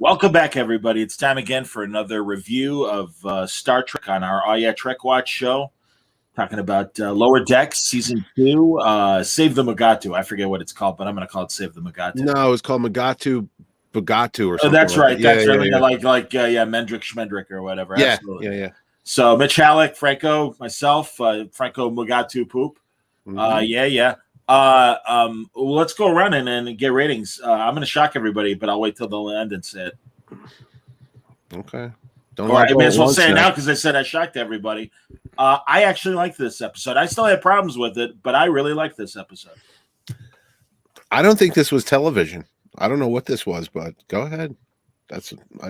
Welcome back, everybody. It's time again for another review of Star Trek on our Oh Yeah Trek Watch show. Talking about Lower Decks Season 2, Save the Mugato. I forget what it's called, but I'm going to call it Save the Mugato. No, it's called Bugatu or something. That's right. That's right. Yeah. Like Mendrick Schmendrick or whatever. Yeah, Absolutely. yeah. So Mitch Halleck, Franco, myself, Franco Mugato Poop. Let's go around and get ratings. I'm going to shock everybody, but I'll wait till the end and say it. Okay. I may as well say it now because I said I shocked everybody. I actually like this episode. I still had problems with it, but I really like this episode. I don't think this was television. I don't know what this was, but go ahead. I'm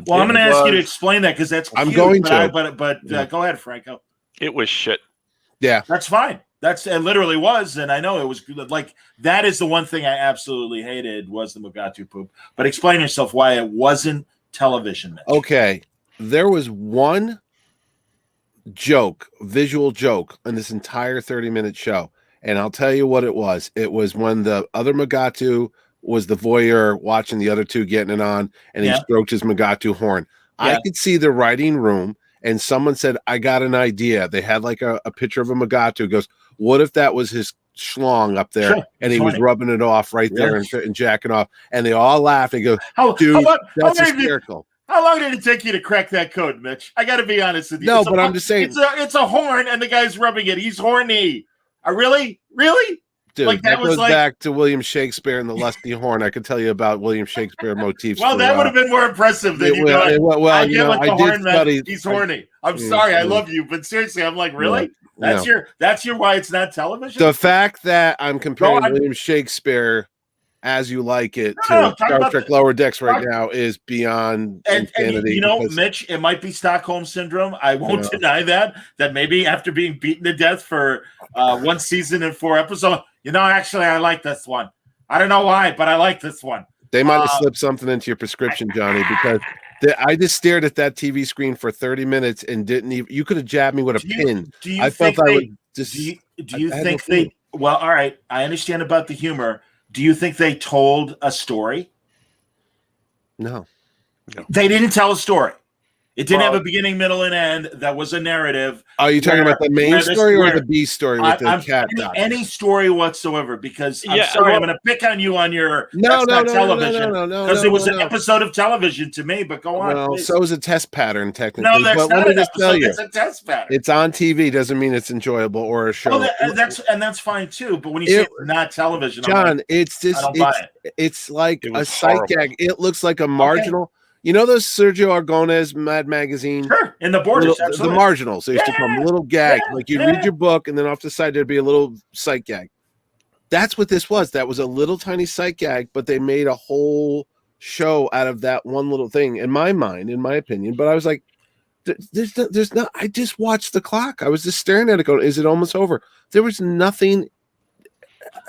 going to ask you to explain that because that's I'm going to. Go ahead, Franco. It was shit. Yeah, that's fine. It literally was, and I know it was good. Like, that is the one thing I absolutely hated was the Mugato poop. But explain yourself why it wasn't television. Mitch. Okay, there was one visual joke in this entire 30-minute show, and I'll tell you what it was. It was when the other Mugato was the voyeur watching the other two getting it on, and he stroked his Mugato horn. Yeah. I could see the writing room, and someone said, I got an idea. They had like a picture of a Mugato. Goes, what if that was his schlong up there, and he was rubbing it off right there and jacking off, and they all laughed and go, dude, that's hysterical. How long did it take you to crack that code, Mitch? I got to be honest with you. No, but I'm just saying. It's a horn, and the guy's rubbing it. He's horny. Really? Dude, like that goes back to William Shakespeare and the lusty horn. I could tell you about William Shakespeare motifs. Well, that would have been more impressive than you going, I get what the horn meant. He's horny. I'm sorry. I love you. But seriously, I'm like, really? That's your why it's not television? The fact that I'm comparing William Shakespeare as you like it to Star Trek Lower Decks right now is beyond insanity. Mitch, it might be Stockholm Syndrome. I won't deny that maybe after being beaten to death for 1 season and 4 episodes, actually, I like this one. I don't know why, but I like this one. They might have slipped something into your prescription, Johnny, because I just stared at that TV screen for 30 minutes and didn't even. You could have jabbed me with a pin. I felt I would just. Do you think they? Well, all right. I understand about the humor. Do you think they told a story? No. They didn't tell a story. It didn't have a beginning, middle, and end. That was a narrative. Are you talking about the main story or the B story with the cat? Any story whatsoever, because I'm sorry, I'm going to pick on you on your television. No, because it was an episode of television to me, but go on. Well, so is a test pattern, technically. No, that's not an episode. It's a test pattern. It's on TV, doesn't mean it's enjoyable or a show. That's fine, too. But when you say it's not television, John, it's like a sight gag. It looks like a marginal... You know those Sergio Aragonés Mad Magazine? Sure, in the borders, the marginals. They used to call them little gag. Like you'd read your book, and then off the side there'd be a little sight gag. That's what this was. That was a little tiny sight gag, but they made a whole show out of that one little thing. In my mind, in my opinion, but I was like, "There's not." I just watched the clock. I was just staring at it, going, "Is it almost over?" There was nothing.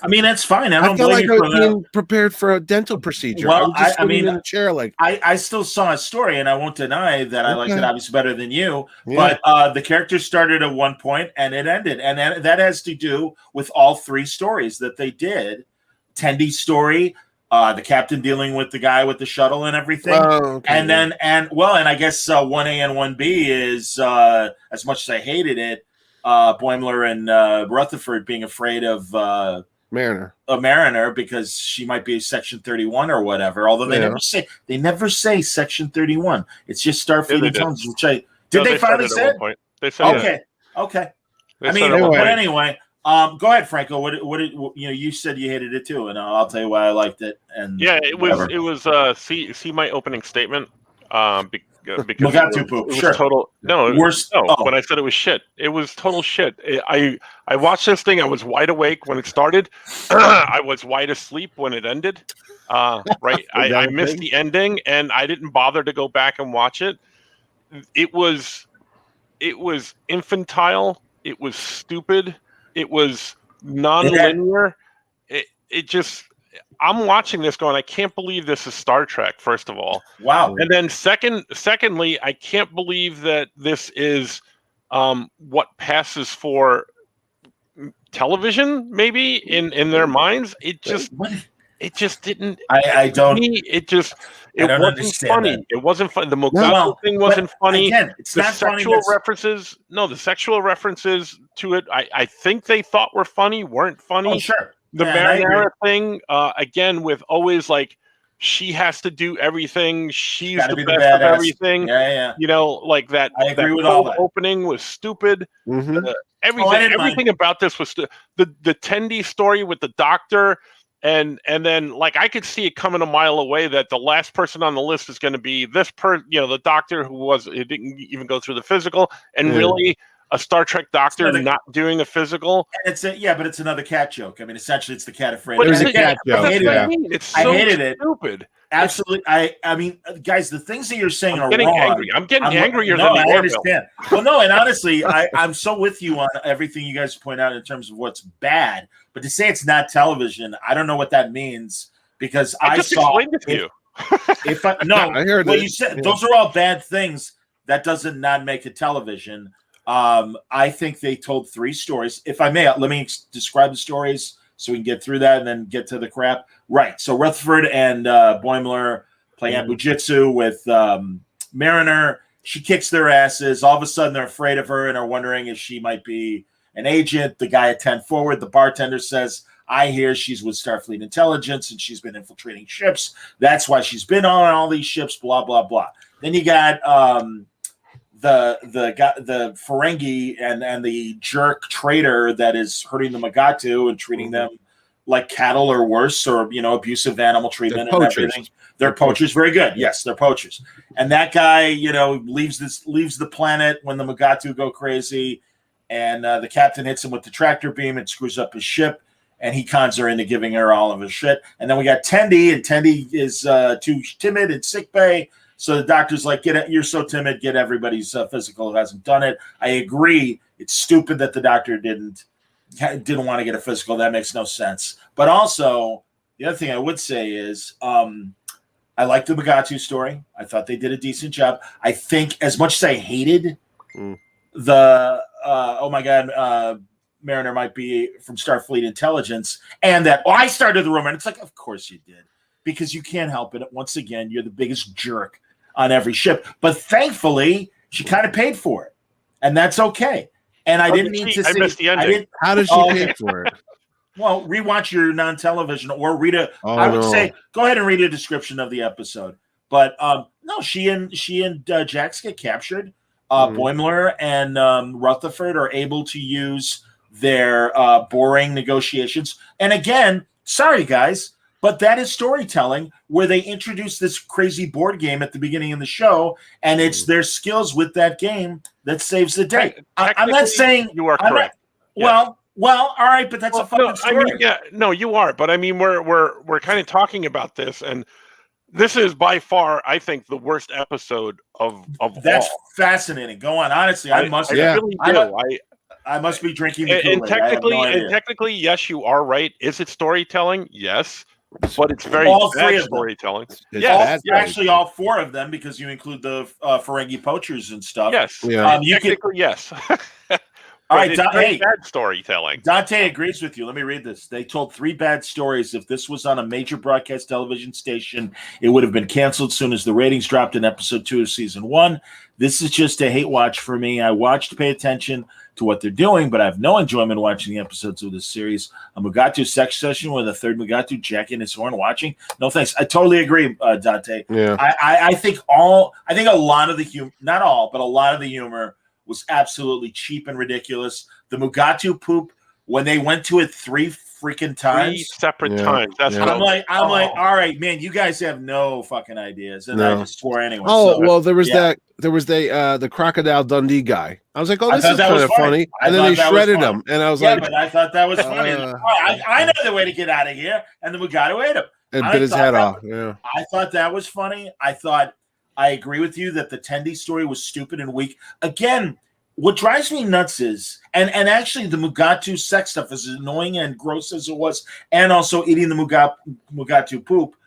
I mean, that's fine. I felt like I was being prepared for a dental procedure. Well, I mean, in a chair like I still saw a story, and I won't deny that I liked it obviously better than you. Yeah. But the character started at one point and it ended, and that has to do with all 3 stories that they did. Tendy's story, the captain dealing with the guy with the shuttle and everything, and I guess 1A and 1B is as much as I hated it. Boimler and Rutherford being afraid of Mariner because she might be Section 31 or whatever. Although they never say Section 31. It's just Starfleet Intelligence. Did they finally say it? They said okay. I mean, but anyway, go ahead, Franco. What did you said you hated it too, and I'll tell you why I liked it. And it was see my opening statement. Because it was total worst. When I said it was shit, it was total shit. I watched this thing. I was wide awake when it started. I was wide asleep when it ended. Right, I missed the ending, and I didn't bother to go back and watch it. It was infantile. It was stupid. It was non-linear. It just. I'm watching this going, I can't believe this is Star Trek, first of all. Wow. And then secondly, I can't believe that this is what passes for television, maybe, in their minds. It it just didn't. I don't. It wasn't funny. That. It wasn't funny. The Mugato thing wasn't funny. Again, it's not sexual references. No, the sexual references to it, I think they thought were funny, weren't funny. Oh, sure. The marinara thing, again, with always like she has to do everything. She's the best of everything. Yeah. You know, like that. I agree that with all that. Opening was stupid. Mm-hmm. Everything about this was the Tendi story with the doctor. And then, like, I could see it coming a mile away that the last person on the list is going to be this the doctor who didn't even go through the physical, and really a Star Trek doctor not doing a physical. And but it's another cat joke. I mean, essentially, it's the cat afraid. But it's a cat joke. I hated it. Stupid. Absolutely. I mean, guys, the things that you're saying are wrong. Angry. I'm getting angrier than I understand. Well, no, and honestly, I'm so with you on everything you guys point out in terms of what's bad. But to say it's not television, I don't know what that means because I just saw explained it to you. I heard you said those are all bad things. That doesn't not make it television. I think they told 3 stories. If I may, let me describe the stories so we can get through that and then get to the crap. Right. So Rutherford and Boimler play Abujitsu with Mariner. She kicks their asses. All of a sudden, they're afraid of her and are wondering if she might be an agent. The guy at 10 Forward, the bartender, says, I hear she's with Starfleet Intelligence and she's been infiltrating ships. That's why she's been on all these ships, blah, blah, blah. Then you got the Ferengi and the jerk trader that is hurting the Mugato and treating them like cattle or worse, or abusive animal treatment and everything. They're poachers. Very good. Yes, they're poachers. And that guy, leaves the planet when the Mugato go crazy, and the captain hits him with the tractor beam and screws up his ship, and he cons her into giving her all of his shit. And then we got Tendi, and Tendi is too timid in sickbay. So the doctor's like, you're so timid, get everybody's physical who hasn't done it. I agree. It's stupid that the doctor didn't want to get a physical. That makes no sense. But also, the other thing I would say is I like the Mugato story. I thought they did a decent job. I think as much as I hated the, Mariner might be from Starfleet Intelligence, and that, I started the rumor. And it's like, of course you did. Because you can't help it. Once again, you're the biggest jerk on every ship. But thankfully, she kind of paid for it. And that's okay. And I didn't need to see. I missed the ending. How did she pay for it? Well, rewatch your non-television or read say, go ahead and read a description of the episode. But no, she and Jax get captured. Boimler and Rutherford are able to use their boring negotiations. And again, sorry, guys, but that is storytelling where they introduce this crazy board game at the beginning of the show, and it's their skills with that game that saves the day. I'm not saying you are correct. Well, all right, but that's a fucking story. You are. But I mean, we're kind of talking about this, and this is by far, I think, the worst episode of That's fascinating. Go on. Honestly, I must be drinking the Kool-Aid. And technically, yes, you are right. Is it storytelling? Yes. But it's very bad storytelling. Actually, all 4 of them, because you include the Ferengi poachers and stuff. Yes. Yes. All right, bad storytelling. Dante agrees with you. Let me read this. They told 3 bad stories. If this was on a major broadcast television station, it would have been canceled soon as the ratings dropped in episode 2 of season 1. This is just a hate watch for me. I watch to pay attention to what they're doing, but I have no enjoyment watching the episodes of this series. A Mugato sex session with a third Mugato jacking his horn watching. No thanks. I totally agree, Dante. Yeah. I think a lot of the humor, not all, but a lot of the humor was absolutely cheap and ridiculous. The Mugato poop, when they went to it 3 freaking times. 3 separate times. That's I'm like, all right, man, you guys have no fucking ideas. And I just swore anyway. There was the Crocodile Dundee guy. I was like, this is kind of funny. And then they shredded him. And I was like, but I thought that was funny. I know the way to get out of here. And the Mugato ate him. And bit his head off. Yeah. I thought that was funny. I agree with you that the Tendi story was stupid and weak. Again, what drives me nuts is, and actually the Mugato sex stuff, as annoying and gross as it was, and also eating the Mugato poop,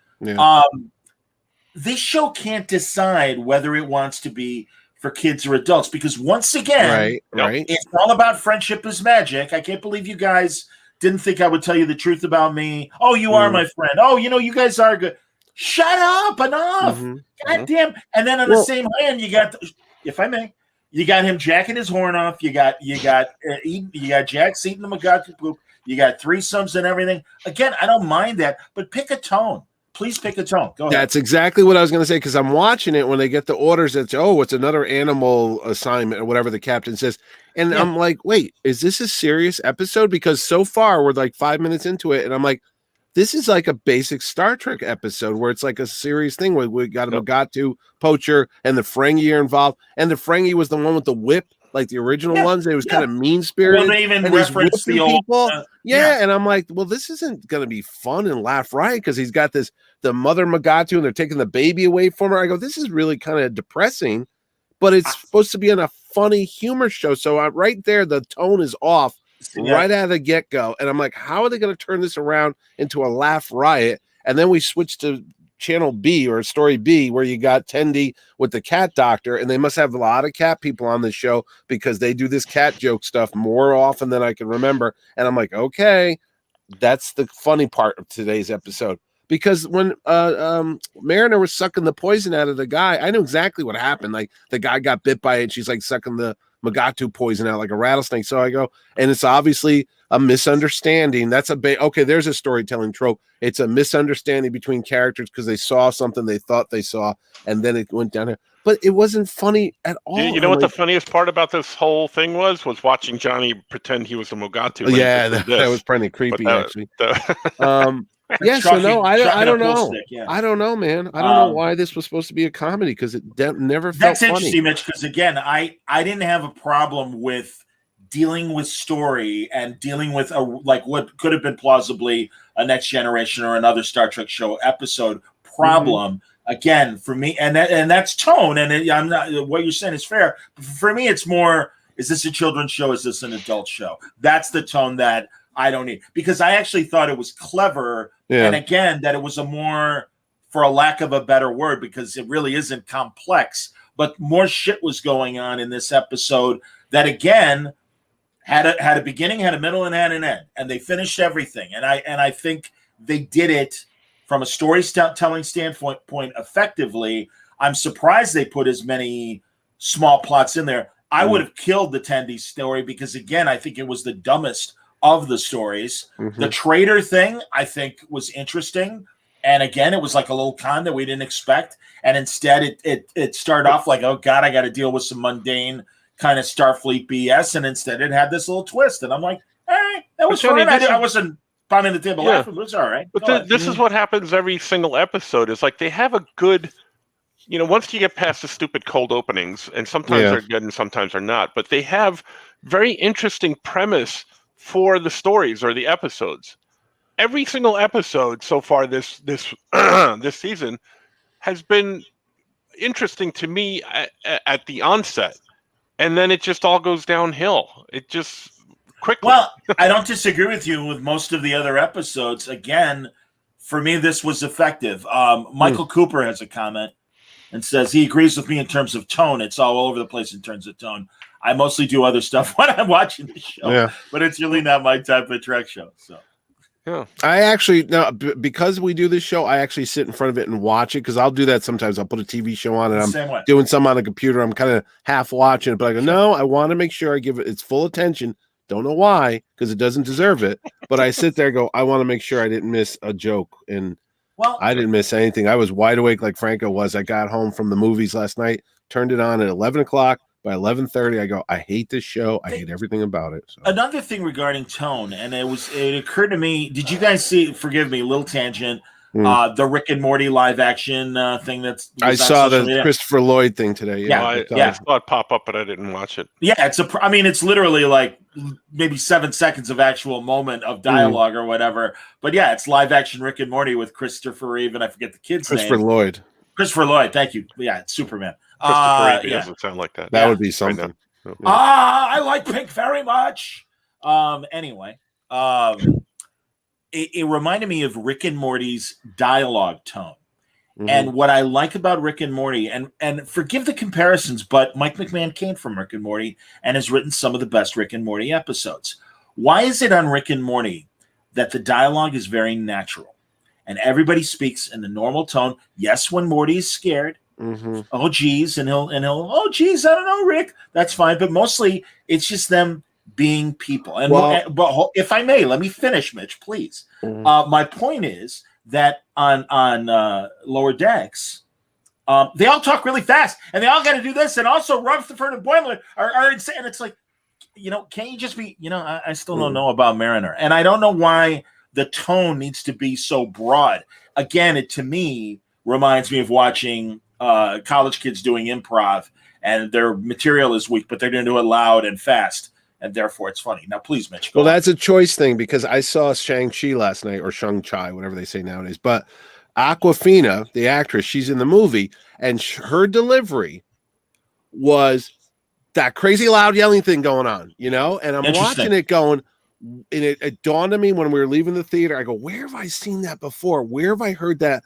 this show can't decide whether it wants to be for kids or adults, because once again, right. it's all about friendship is magic. I can't believe you guys didn't think I would tell you the truth about me. Oh, you are my friend. Oh, you guys are good. Shut up, enough. God damn. And then on the same hand, you got, if I may, you got him jacking his horn off. You got Jax eating the Mugato poop. You got threesomes and everything. Again, I don't mind that, but pick a tone. Please pick a tone. Go ahead. That's exactly what I was going to say, because I'm watching it when they get the orders. It's another animal assignment or whatever the captain says. And I'm like, wait, is this a serious episode? Because so far we're like 5 minutes into it. And I'm like, this is like a basic Star Trek episode where it's like a serious thing where we got a Mugato poacher and the Ferengi are involved. And the Ferengi was the one with the whip, like the original ones. They was kind of mean-spirited. Well, they even referenced the old people. And I'm like, well, this isn't going to be fun and laugh right, because he's got the mother Mugato and they're taking the baby away from her. I go, this is really kind of depressing, but it's supposed to be in a funny humor show. So right there, the tone is off right out of the get-go. And I'm like, how are they going to turn this around into a laugh riot? And then we switch to channel B, or story B, where you got Tendi with the cat doctor, and they must have a lot of cat people on this show because they do this cat joke stuff more often than I can remember. And I'm like, okay, that's the funny part of today's episode. Because when Mariner was sucking the poison out of the guy, I knew exactly what happened. Like, the guy got bit by it, and she's like sucking the Mugato poison out like a rattlesnake. So I go, and it's obviously a misunderstanding. That's okay, there's a storytelling trope. It's a misunderstanding between characters because they saw something they thought they saw, and then it went down there. But it wasn't funny at all. You know what the funniest part about this whole thing was watching Johnny pretend he was a Mugato. Yeah, that was pretty creepy, actually. So no, I don't know. I don't know, man. I don't know why this was supposed to be a comedy, because it never felt that's funny. Interesting, Mitch, because again, I didn't have a problem with dealing with story and dealing with like what could have been plausibly a Next Generation or another Star Trek show episode problem. Again, for me, and that's tone, and I'm not, what you're saying is fair. For me, it's more, is this a children's show? Is this an adult show? That's the tone that I don't need, because I actually thought it was clever. And again, that it was a more, for a lack of a better word, because it really isn't complex, but more shit was going on in this episode that, again, had a beginning, had a middle, and had an end, and they finished everything. And I think they did it from a storytelling standpoint effectively. I'm surprised they put as many small plots in there. I would have killed the Tendi story, because again, I think it was the dumbest of the stories. The trader thing, I think, was interesting. And again, it was like a little con that we didn't expect. And instead it started off like, oh God, I got to deal with some mundane kind of Starfleet BS. And instead it had this little twist. And I'm like, all right, that was fun. I wasn't pounding the table laughing. It was all right. But this is what happens every single episode. Is like they have a good, once you get past the stupid cold openings, and sometimes they're good and sometimes they're not, but they have very interesting premise for the stories or the episodes. Every single episode so far this this season has been interesting to me at the onset, and then it just all goes downhill. It just quickly. Well, I don't disagree with you with most of the other episodes. Again, for me, this was effective. Michael Cooper has a comment and says he agrees with me in terms of tone. It's all over the place in terms of tone. I mostly do other stuff when I'm watching the show, but it's really not my type of Trek show. So, I actually, no, because we do this show, I actually sit in front of it and watch it, because I'll do that sometimes. I'll put a TV show on and I'm doing something on the computer. I'm kind of half watching it, but I go, no, I want to make sure I give it its full attention. Don't know why, because it doesn't deserve it. But I sit there and go, I want to make sure I didn't miss a joke. And I didn't miss anything. I was wide awake like Franco was. I got home from the movies last night, turned it on at 11 o'clock. By 11:30, I go, I hate this show. I hate everything about it. So. Another thing regarding tone, and it occurred to me, did you guys see, forgive me, a little tangent, the Rick and Morty live action thing I saw the Christopher Lloyd thing today. I saw it pop up, but I didn't watch it. Yeah, it's literally like maybe 7 seconds of actual moment of dialogue or whatever. But yeah, it's live action Rick and Morty with Christopher Reeve, and I forget the kid's name. Christopher Lloyd, thank you. Yeah, it's Superman. Christopher Reeve doesn't sound like that. That would be something. Right I like Pink very much. Anyway, it reminded me of Rick and Morty's dialogue tone. And what I like about Rick and Morty, and forgive the comparisons, but Mike McMahon came from Rick and Morty and has written some of the best Rick and Morty episodes. Why is it on Rick and Morty that the dialogue is very natural, and everybody speaks in the normal tone. Yes, when Morty is scared, oh geez, and he'll oh geez, I don't know, Rick. That's fine, but mostly it's just them being people. And but if I may, let me finish, Mitch, please. My point is that on Lower Decks, they all talk really fast, and they all got to do this, and also Rutherford and Boimler are insane. And it's like, can't you just be, I still don't know about Mariner, and I don't know why the tone needs to be so broad. Again, it to me reminds me of watching college kids doing improv, and their material is weak, but they're going to do it loud and fast, and therefore it's funny. Now, please, Mitch. Well, that's a choice thing, because I saw Shang-Chi last night, or Shang-Chi, whatever they say nowadays. But Awkwafina, the actress, she's in the movie, and her delivery was that crazy loud yelling thing going on, And I'm watching it going, and it dawned on me when we were leaving the theater. I go, where have I seen that before? Where have I heard that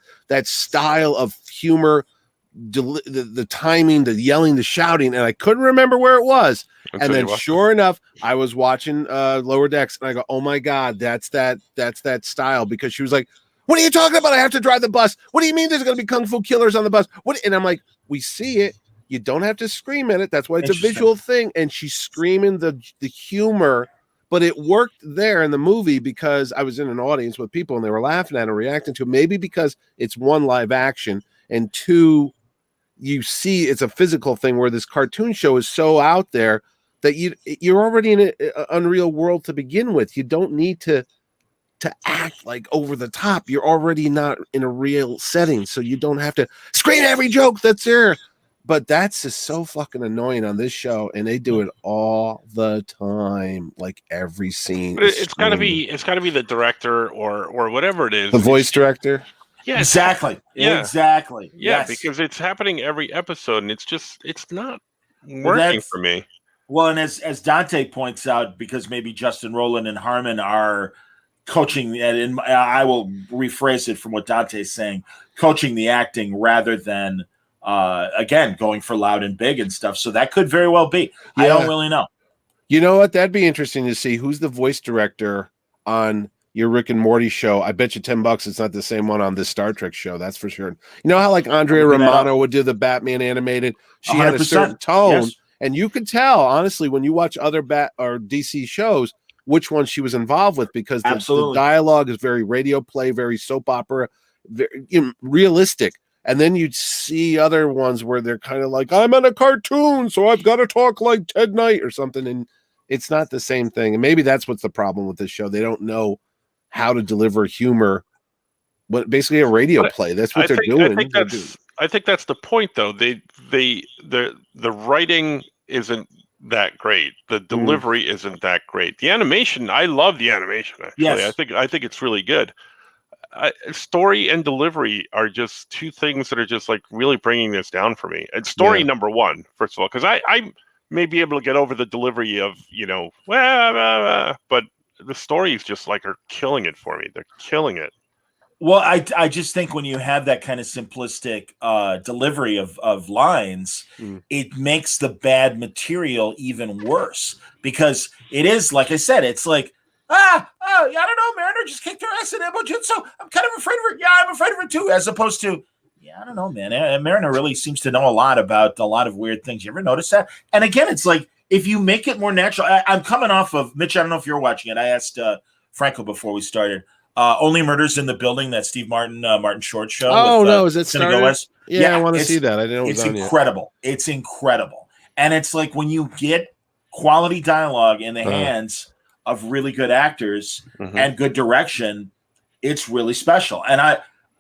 style of humor, the timing, the yelling, the shouting? And I couldn't remember where it was. And then sure enough, I was watching Lower Decks, and I go, oh my God, that's that style. Because she was like, what are you talking about? I have to drive the bus. What do you mean there's going to be kung fu killers on the bus? And I'm like, we see it. You don't have to scream at it. That's why it's a visual thing. And she's screaming the humor, but it worked there in the movie because I was in an audience with people and they were laughing at it, reacting to it. Maybe because it's one, live action, and two, you see it's a physical thing, where this cartoon show is so out there that you're already in an unreal world to begin with. You don't need to act like over the top. You're already not in a real setting, so you don't have to scream every joke that's there. But that's just so fucking annoying on this show, and they do it all the time, like every scene. But it's got to be the director or whatever it is, the voice director. Yeah, exactly. Yeah. Exactly. Yeah, yes. Because it's happening every episode, and it's not working for me. Well, and as Dante points out, because maybe Justin Rowland and Harmon are coaching, and I will rephrase it from what Dante's saying, coaching the acting rather than again going for loud and big and stuff. So that could very well be. Yeah. I don't really know. You know what? That'd be interesting to see who's the voice director on your Rick and Morty show. I bet you $10 it's not the same one on this Star Trek show. That's for sure. You know how like Andrea Romano would do the Batman animated? She 100%. Had a certain tone, yes. And you could tell, honestly, when you watch other Bat or DC shows, which one she was involved with, because the dialogue is very radio play, very soap opera, very realistic. And then you'd see other ones where they're kind of like, I'm in a cartoon, so I've got to talk like Ted Knight or something. And it's not the same thing. And maybe that's what's the problem with this show. They don't know how to deliver humor, but basically a radio play. That's what they're doing. I think that's the point, though. The writing isn't that great. The delivery isn't that great. The animation, I love the animation. Actually, yes. I think it's really good. Story and delivery are just two things that are just like really bringing this down for me. And story number one, first of all, because I may be able to get over the delivery of but the stories just like are killing it for me. They're killing it. Well, I just think when you have that kind of simplistic delivery of lines, it makes the bad material even worse, because it is, like I said, it's like, I don't know, Mariner just kicked her ass in Ebo Jutsu. I'm kind of afraid of her. Yeah, I'm afraid of her too, as opposed to, I don't know, man. Mariner really seems to know a lot about a lot of weird things. You ever notice that? And again, it's like, if you make it more natural, I'm coming off of, Mitch, I don't know if you're watching it. I asked Franco before we started. Only Murders in the Building, that Steve Martin Short show. Oh, no, is it started? Yeah, I want to see that. I didn't know it was on yet. It's incredible. And it's like when you get quality dialogue in the hands of really good actors and good direction, it's really special. And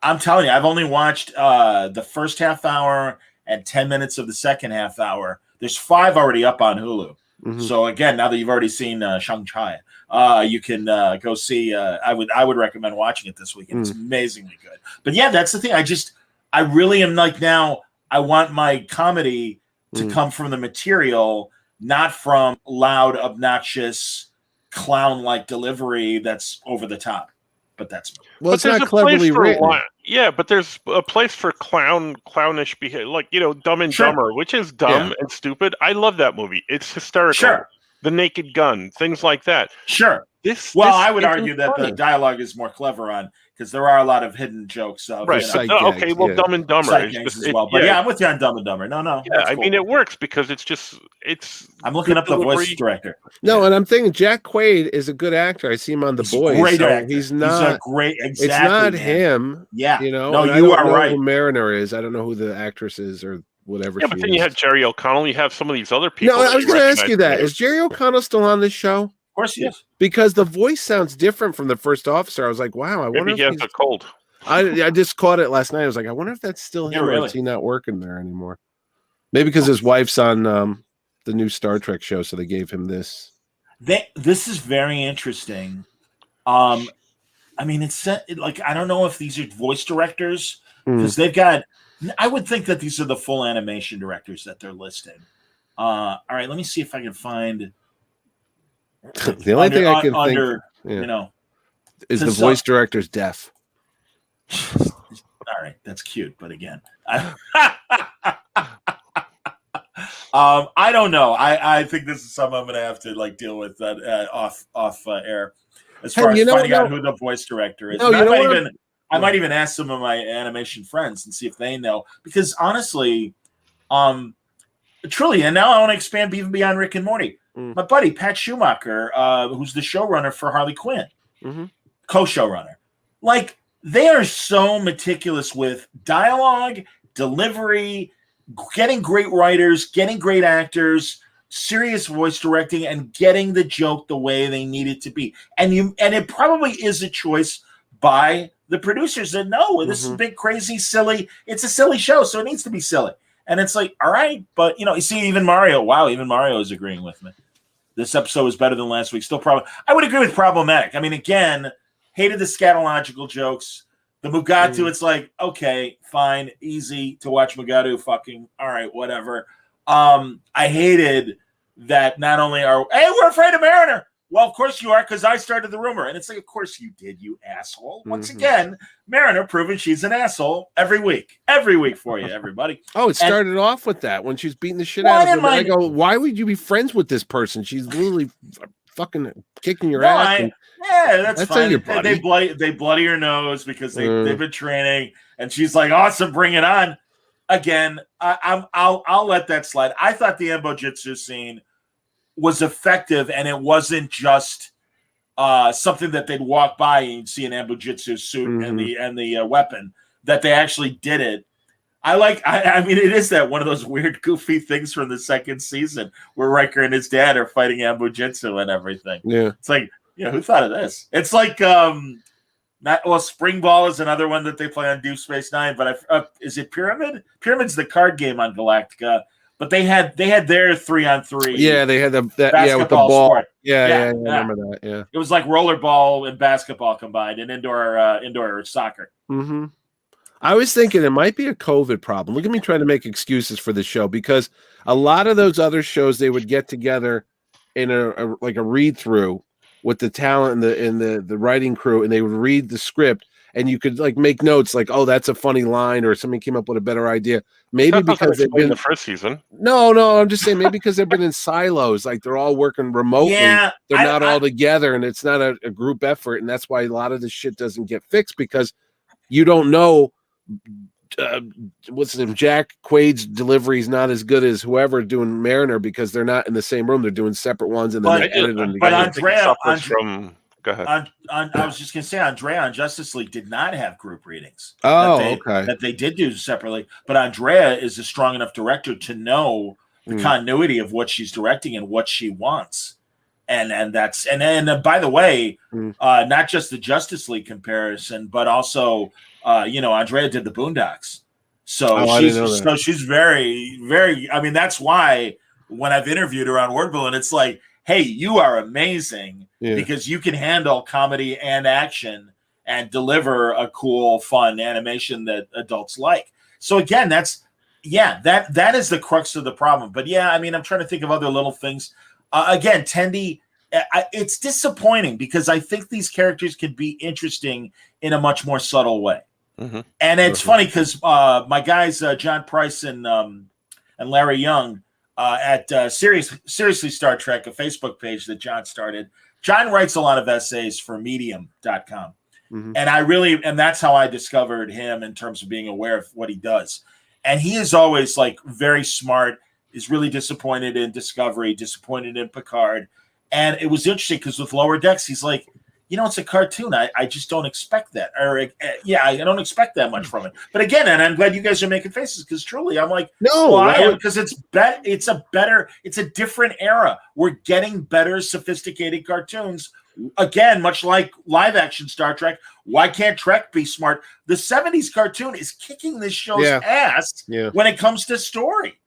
I'm telling you, I've only watched the first half hour and 10 minutes of the second half hour. There's 5 already up on Hulu. So again, now that you've already seen Shang-Chi, you can go see. I would recommend watching it this weekend. It's amazingly good. But yeah, that's the thing. I really am like, now I want my comedy to come from the material, not from loud, obnoxious, clown-like delivery that's over the top. But that's it's not cleverly written. Yeah, but there's a place for clownish behavior, like Dumb and Dumber, which is dumb and stupid. I love that movie. It's hysterical. Sure. The Naked Gun, things like that. Sure. I would argue that the dialogue is more clever on, because there are a lot of hidden jokes. Right. Okay. Well, Dumb and Dumber as well. But I'm with you on Dumb and Dumber. No. Yeah, I mean, it works because it's. I'm looking up the voice director. No, and I'm thinking Jack Quaid is a good actor. I see him on The Boys. Great actor. He's not. He's a great. Exactly. It's not him. Yeah. No, you are right. Who Mariner is? I don't know who the actress is or whatever. Yeah, but then you have Jerry O'Connell. You have some of these other people. No, I was going to ask you that. Is Jerry O'Connell still on this show? Of course he is. Because the voice sounds different from the first officer. I was like, wow, I wonder if he has a cold. I just caught it last night. I was like, I wonder if that's still him or is he not working there anymore? Maybe because his wife's on the new Star Trek show, so they gave him this. This is very interesting. I mean, it's like, I don't know if these are voice directors, because they've got. I would think that these are the full animation directors that they're listing. All right, let me see if I can find. The only thing I can think, is the voice director's deaf. All right, that's cute, but again, I don't know. I think this is something I'm going to have to deal with that off air, as far as finding out who the voice director is. I might even ask some of my animation friends and see if they know, because honestly, truly, and now I want to expand even beyond Rick and Morty. My buddy Pat Schumacher, who's the showrunner for Harley Quinn, co-showrunner, they are so meticulous with dialogue, delivery, getting great writers, getting great actors, serious voice directing, and getting the joke the way they need it to be. And it probably is a choice by the producers that no, this is big, crazy, silly. It's a silly show, so it needs to be silly. And it's like, all right, but you see, even Mario is agreeing with me. This episode was better than last week. Still probably, I would agree with problematic. I mean, again, hated the scatological jokes. The Mugato, it's like, okay, fine, easy to watch Mugato fucking, all right, whatever. I hated that not only hey, we're afraid of Mariner. Well, of course you are, because I started the rumor. And it's like, of course you did, you asshole. Once again, Mariner proving she's an asshole every week for you, everybody. Oh, it started off with that when she was beating the shit out of him. I go, why would you be friends with this person? She's literally fucking kicking your ass. That's fine. They bloody her nose because they've been training, and she's like, awesome, bring it on. Again, I'll let that slide. I thought the Embo Jitsu scene was effective, and it wasn't just something that they'd walk by and you'd see an Embo Jitsu suit and the weapon, that they actually did it. I mean, it is that one of those weird, goofy things from the second season where Riker and his dad are fighting Embo Jitsu and everything. Yeah, it's like, who thought of this? It's like, Spring Ball is another one that they play on Deep Space Nine, but is it Pyramid? Pyramid's the card game on Galactica, but they had their 3-on-3. Yeah, they had with the ball. Sport. Yeah, I remember that. Yeah, it was like rollerball and basketball combined, and indoor soccer. Mm-hmm. I was thinking it might be a COVID problem. Look at me trying to make excuses for the show, because a lot of those other shows, they would get together in a read through with the talent and the writing crew, and they would read the script, and you could make notes like, oh, that's a funny line, or somebody came up with a better idea. Maybe because they've been the first season. No, I'm just saying maybe because they've been in silos, like they're all working remotely. Yeah, they're not all together, and it's not a group effort, and that's why a lot of this shit doesn't get fixed, because you don't know. What's his name? Jack Quaid's delivery is not as good as whoever doing Mariner, because they're not in the same room. They're doing separate ones, and then they edit them together. But go ahead. I was just going to say, Andrea on Justice League did not have group readings. Okay. That they did do separately. But Andrea is a strong enough director to know the continuity of what she's directing and what she wants. And by the way, not just the Justice League comparison, but also, Andrea did the Boondocks. So she's very, very, I mean, that's why when I've interviewed her on Word Balloon, it's like, hey, you are amazing because you can handle comedy and action and deliver a cool, fun animation that adults like. So again, that is the crux of the problem. But I mean, I'm trying to think of other little things. Again, Tendi, it's disappointing because I think these characters could be interesting in a much more subtle way. And it's funny because my guys, John Price and Larry Young, at Seriously Star Trek, a Facebook page that John started. John writes a lot of essays for Medium.com. Mm-hmm. And that's how I discovered him in terms of being aware of what he does. And he is always like very smart, is really disappointed in Discovery, disappointed in Picard. And it was interesting because with Lower Decks, he's like, it's a cartoon. I just don't expect that. Or, I don't expect that much from it. But again, and I'm glad you guys are making faces because truly, I'm like, no, I am, because it's a different era. We're getting better, sophisticated cartoons. Again, much like live action Star Trek, why can't Trek be smart? The 70s cartoon is kicking this show's ass when it comes to story.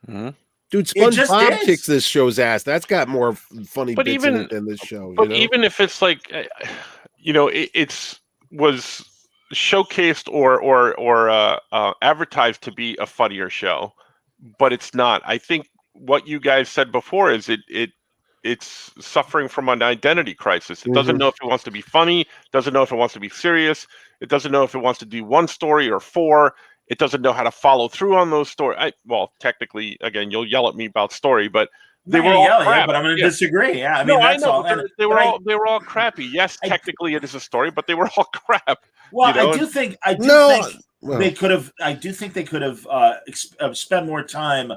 Mm-hmm. Dude, SpongeBob kicks this show's ass. That's got more funny bits in it than this show. But even if it's like, it's was showcased or advertised to be a funnier show, but it's not. I think what you guys said before is it's suffering from an identity crisis. It doesn't know if it wants to be funny, doesn't know if it wants to be serious, it doesn't know if it wants to do one story or four. It doesn't know how to follow through on those stories. Well, technically, again, you'll yell at me about story, but they were all crap. But I'm going to disagree. Yeah, I know. They were all crappy. Yes, technically it is a story, but they were all crap. Well, I do think they could have. I do think they could have spent more time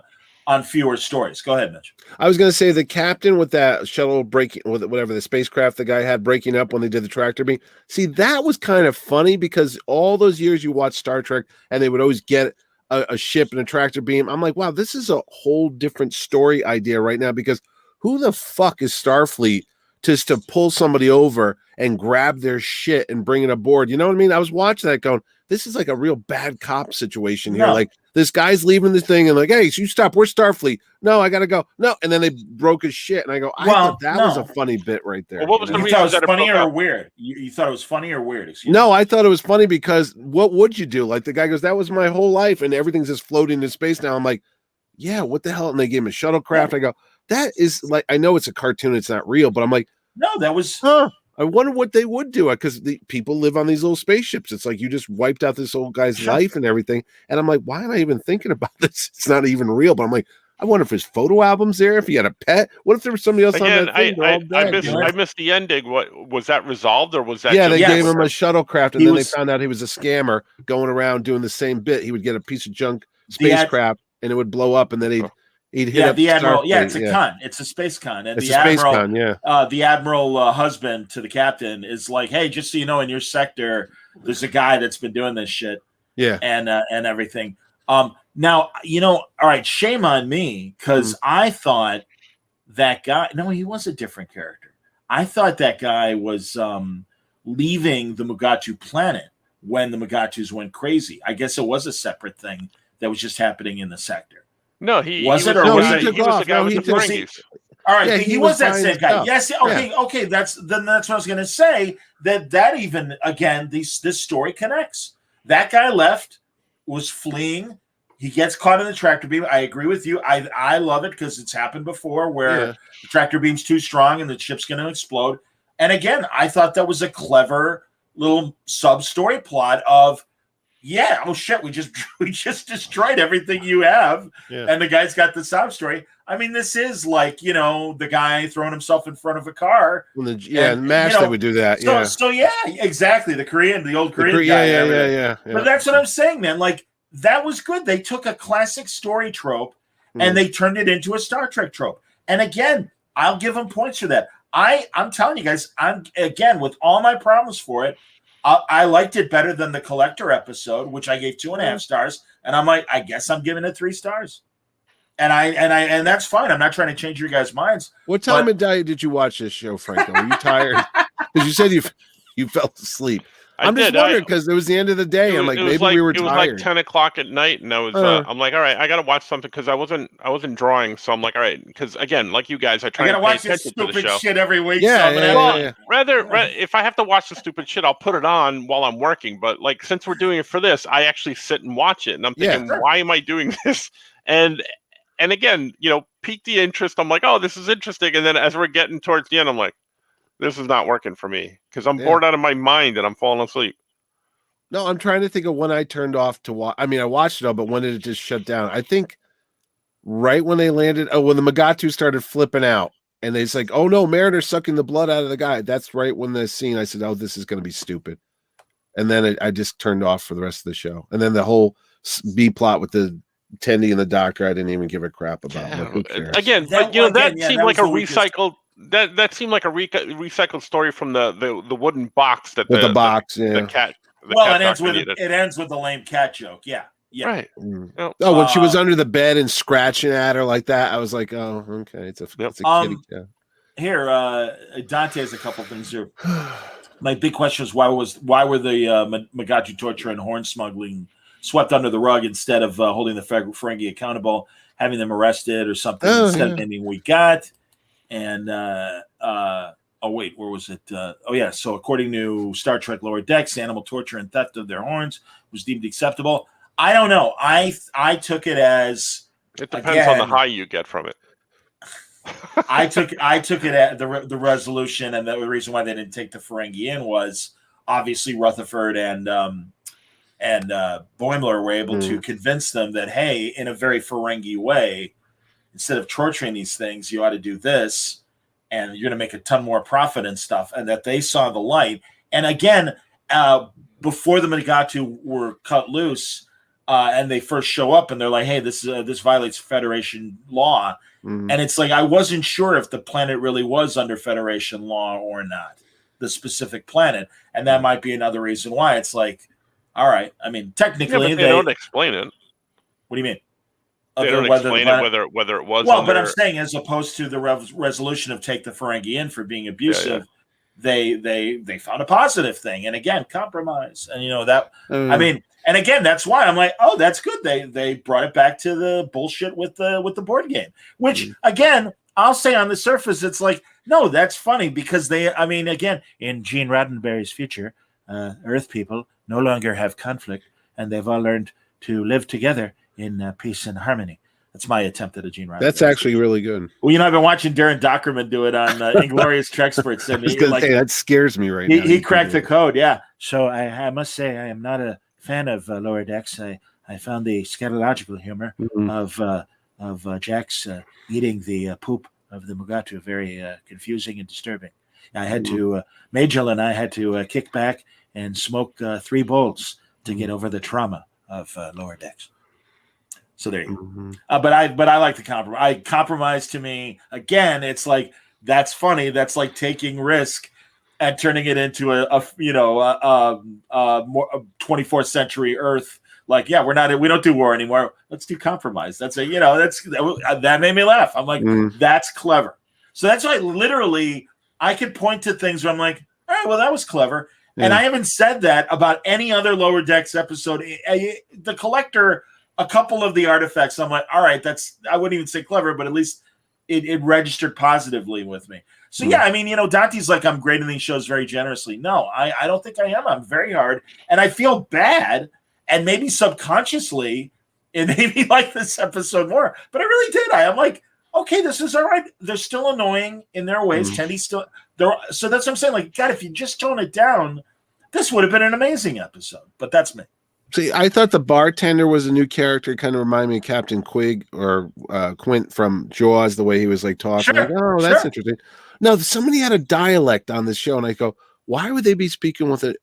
on fewer stories. Go ahead, Mitch. I was going to say the captain with that shuttle breaking, with whatever the spacecraft the guy had breaking up when they did the tractor beam. See, that was kind of funny because all those years you watch Star Trek and they would always get a ship and a tractor beam. I'm like, wow, this is a whole different story idea right now because who the fuck is Starfleet just to pull somebody over and grab their shit and bring it aboard? You know what I mean? I was watching that going, this is like a real bad cop situation here. Like this guy's leaving the thing and like, hey, you stop. We're Starfleet. No, I got to go. No. And then they broke his shit. And I go, I thought that was a funny bit right there. Well, what was the reason? You thought it was funny or weird? You thought it was funny or weird? No, I thought it was funny because what would you do? Like the guy goes, that was my whole life and everything's just floating in space now. I'm like, yeah, what the hell? And they gave him a shuttlecraft. I go, that is like, I know it's a cartoon. It's not real, but I'm like, no, that was, I wonder what they would do because the people live on these little spaceships. It's like you just wiped out this old guy's life and everything. And I'm like, why am I even thinking about this? It's not even real. But I'm like, I wonder if his photo album's there, if he had a pet. What if there was somebody else on that thing? I missed the ending. What was that resolved or was that? Yeah, they gave him a shuttlecraft and then they found out he was a scammer going around doing the same bit. He would get a piece of junk spacecraft and it would blow up and then he'd hit up the admiral. Yeah, it's a con. It's a space con, and the admiral, the admiral husband to the captain is like, "Hey, just so you know, in your sector, there's a guy that's been doing this shit." Yeah, and everything. Now all right. Shame on me because I thought that guy. No, he was a different character. I thought that guy was leaving the Mugato planet when the Mugatos went crazy. I guess it was a separate thing that was just happening in the sector. No, he was the guy with the Ferengis. All right, he was that same guy. Yes, okay. That's what I was going to say. That even again, this story connects. That guy left, was fleeing. He gets caught in the tractor beam. I agree with you. I love it because it's happened before where the tractor beam's too strong and the ship's going to explode. And again, I thought that was a clever little sub story plot of. Yeah. Oh shit. We just destroyed everything you have, and the guy's got the sob story. I mean, this is like the guy throwing himself in front of a car. And MASH they would do that. So yeah, exactly. The old Korean guy. Yeah. But that's what I'm saying, man. Like that was good. They took a classic story trope and they turned it into a Star Trek trope. And again, I'll give them points for that. I'm telling you guys, I'm again with all my problems for it. I liked it better than the Collector episode, which I gave 2.5 stars, and I'm like, I guess I'm giving it 3 stars, and that's fine. I'm not trying to change your guys' minds. What time of day did you watch this show, Franco? Were you tired? Because you said you fell asleep. I'm just wondering because it was the end of the day. I'm like, maybe we were tired. It was like 10 o'clock at night, and I was. I'm like, all right, I got to watch something because I wasn't drawing, so I'm like, all right, because again, like you guys, I try to watch this stupid shit every week. Yeah. Rather, if I have to watch the stupid shit, I'll put it on while I'm working. But like, since we're doing it for this, I actually sit and watch it, and I'm thinking, why am I doing this? And again, piqued the interest. I'm like, oh, this is interesting. And then as we're getting towards the end, I'm like, this is not working for me because I'm bored out of my mind and I'm falling asleep. No, I'm trying to think of when I turned off to watch. I mean, I watched it all, but when did it just shut down? I think right when they landed. Oh, when the Mugato started flipping out, and they's like, "Oh no, Mariner's sucking the blood out of the guy." That's right when the scene. I said, "Oh, this is going to be stupid," and then I just turned off for the rest of the show. And then the whole B plot with the Tendi and the doctor, I didn't even give a crap about. Yeah. Who cares? Again, but that seemed like a recycled. That seemed like a recycled story from the wooden box that the box, the cat. It ends with the lame cat joke. Yeah. Right. Oh, when she was under the bed and scratching at her like that, I was like, "Oh, okay, it's a kitty cat." Here, Dante has a couple things here. My big question is why were the Mugato torture and horn smuggling swept under the rug instead of holding the Ferengi accountable, having them arrested or something instead of naming we got? And wait, where was it? So according to Star Trek Lower Decks, animal torture and theft of their horns was deemed acceptable. I don't know. I took it as it depends on the high you get from it. I took it at the resolution, and the reason why they didn't take the Ferengi in was obviously Rutherford and Boimler were able to convince them that, hey, in a very Ferengi way, instead of torturing these things, you ought to do this, and you're going to make a ton more profit and stuff, and that they saw the light. And again, before the Mugato were cut loose, and they first show up, and they're like, hey, this violates Federation law. And it's like, I wasn't sure if the planet really was under Federation law or not, the specific planet. And that might be another reason why it's like, all right. I mean, technically, they don't explain it. What do you mean? They don't explain whether it was. Well, but I'm saying, as opposed to the resolution of take the Ferengi in for being abusive, they found a positive thing. And again, compromise. And that. I mean, and again, that's why I'm like, oh, that's good. They brought it back to the bullshit with the board game, which again, I'll say on the surface, it's like, no, that's funny because again, in Gene Roddenberry's future, Earth people no longer have conflict, and they've all learned to live together in peace and harmony. That's my attempt at a Gene Roddenberry. That's actually really good. Well, I've been watching Darren Dockerman do it on Inglorious Treksperts, and that scares me right now. He cracked the code, yeah. So I must say, I am not a fan of Lower Decks. I found the scatological humor of Jax eating the poop of the Mugato very confusing and disturbing. I had to Majel and I had to kick back and smoke 3 bowls to get over the trauma of Lower Decks. So there you go. But I like the compromise. Compromise to me, again, it's like, that's funny. That's like taking risk and turning it into a more 24th century Earth. Like, yeah, we don't do war anymore. Let's do compromise. That made me laugh. I'm like, that's clever. So that's why literally I could point to things where I'm like, all right, well, that was clever. Yeah. And I haven't said that about any other Lower Decks episode. The Collector, a couple of the artifacts, I'm like, all right, I wouldn't even say clever, but at least it registered positively with me. So, yeah, I mean, Dante's like, I'm grading these shows very generously. No, I don't think I am. I'm very hard. And I feel bad. And maybe subconsciously, it made me like this episode more. But I really did. I'm like, okay, this is all right. They're still annoying in their ways. Tendy's still there. So that's what I'm saying. Like, God, if you just tone it down, this would have been an amazing episode. But that's me. See, I thought the bartender was a new character. Kind of reminded me of Captain Quig or Quint from Jaws, the way he was like talking. Sure, like, oh, that's interesting. No, somebody had a dialect on this show, and I go, why would they be speaking with an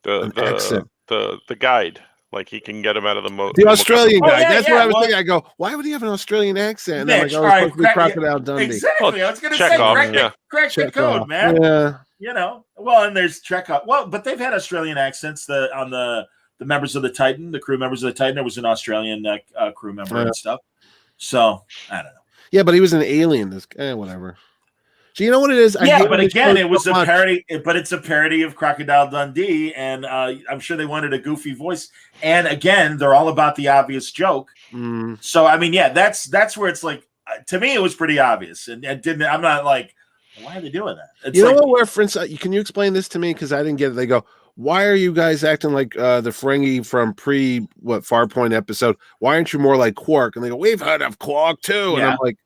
accent? The guide, like he can get him out of the Australian guy. That's what I was thinking. I go, why would he have an Australian accent? And I'm like, oh, it's supposed to be Crocodile Dundee. Exactly. I was going to say, crack the code, man. Yeah. Well, and there's Chekhov. Well, but they've had Australian accents on the members of the Titan, the crew members of the Titan. There was an Australian crew member and stuff. So I don't know. Yeah, but he was an alien. Whatever. So you know what it is? But again, it was a parody. But it's a parody of Crocodile Dundee, and I'm sure they wanted a goofy voice. And again, they're all about the obvious joke. So I mean, that's where it's like, to me, it was pretty obvious, and didn't. I'm not like, why are they doing that? It's know what reference? Can you explain this to me? Because I didn't get it. They go, why are you guys acting like the Ferengi from Farpoint episode? Why aren't you more like Quark? And they go, we've heard of Quark too. And I'm like,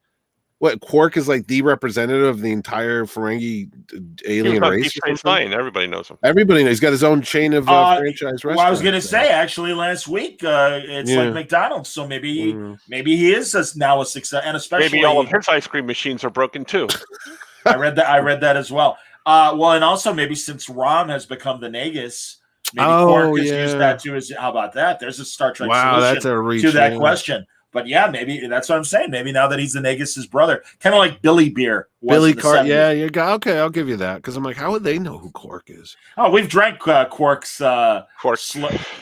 What, Quark is like the representative of the entire Ferengi alien race? Deep Space Nine. Everybody knows him. Everybody knows. He's got his own chain of franchise restaurants. Well, I was going to say, actually, last week, it's like McDonald's, so maybe he is now a success, and especially maybe all of his ice cream machines are broken too. I read that as well. Well, and also maybe since Rom has become the Nagus, maybe Quark has used that too. How about that? There's a Star Trek solution to that question. But yeah, maybe that's what I'm saying. Maybe now that he's the Nagus' brother, kind of like Billy Beer. Billy Quark, yeah, you go. Okay, I'll give you that because I'm like, how would they know who Quark is? Oh, we've drank Quark's. What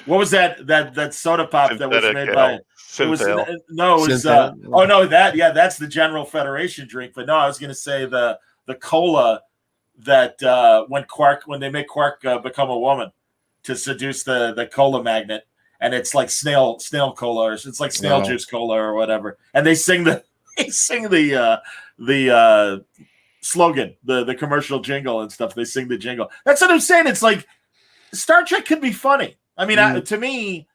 was that soda pop Synthetic, that was made by? That's the General Federation drink. But no, I was going to say the cola that when they make Quark become a woman to seduce the cola magnet. And it's like snail cola, or it's like snail juice cola, or whatever. And they sing the slogan, the commercial jingle and stuff. They sing the jingle. That's what I'm saying. It's like Star Trek could be funny. I mean, to me,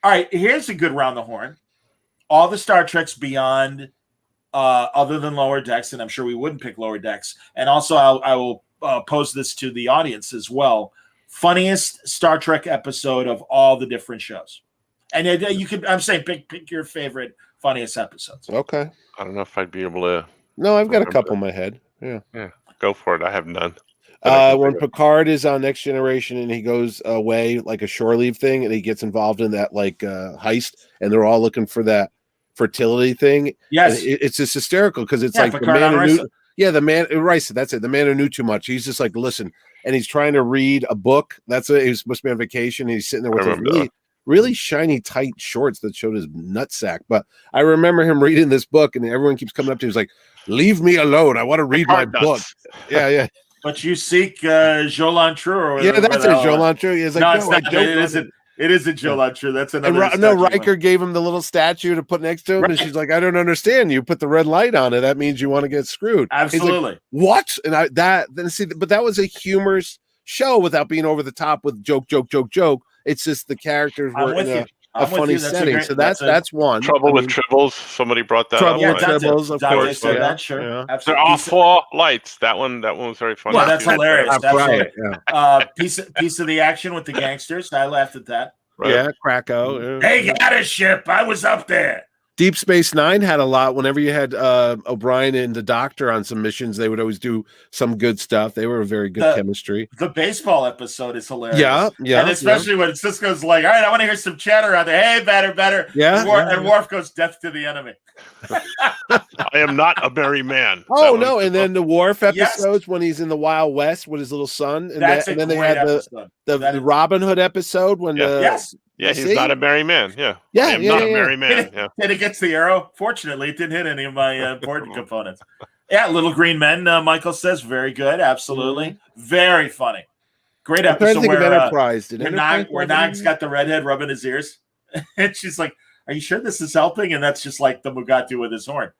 all right. Here's a good round the horn. All the Star Treks beyond, other than Lower Decks, and I'm sure we wouldn't pick Lower Decks. And also, I will pose this to the audience as well. Funniest Star Trek episode of all the different shows, and you could. I'm saying pick your favorite funniest episodes. Okay. I don't know if I'd be able to. No, I've got a couple in my head. Yeah. Go for it. I have none. When Picard is on Next Generation and he goes away like a shore leave thing, and he gets involved in that heist, and they're all looking for that fertility thing. Yes, it's just hysterical because it's like Picard the man who knew. Yeah, the man Rice. That's it. The man who knew too much. He's just like, listen. And he's trying to read a book. He was supposed to be on vacation. And he's sitting there with his really shiny, tight shorts that showed his nutsack. But I remember him reading this book, and everyone keeps coming up to him. He's like, "Leave me alone. I want to read my book." Yeah. But you seek Jolan True, or whatever. Yeah, that's it. Jolan True. He's like, no, it's not. It isn't. It isn't Jolan True. That's another. No, Riker gave him the little statue to put next to him, and she's like, "I don't understand. You put the red light on it. That means you want to get screwed." Absolutely. Like, what? And but that was a humorous show without being over the top with joke. It's just the characters were in a funny setting. So that's one. Trouble with Tribbles. Somebody brought that up. Trouble with Tribbles, of course. That sure. They're off for lights. That one was very funny. Well, that's hilarious. That's right. Piece of the action with the gangsters. I laughed at that. Right. Yeah, Krakow. They got a ship. I was up there. Deep Space Nine had a lot. Whenever you had O'Brien and the Doctor on some missions, they would always do some good stuff. They were a very good chemistry. The baseball episode is hilarious. Yeah. And especially when Cisco's like, all right, I want to hear some chatter out there. Hey, better. Yeah. And Worf goes, death to the enemy. I am not a merry man. Oh, no. And then the Worf episodes when he's in the Wild West with his little son. And then they had the Robin Hood episode when Yeah, he's not a merry man. Yeah. I am not a merry man. And it gets the arrow. Fortunately, it didn't hit any of my important components. Yeah, Little Green Men, Michael says, very good. Absolutely. Very funny. Great episode where Nog's got the redhead rubbing his ears. And she's like, are you sure this is helping? And that's just like the Mugato with his horn.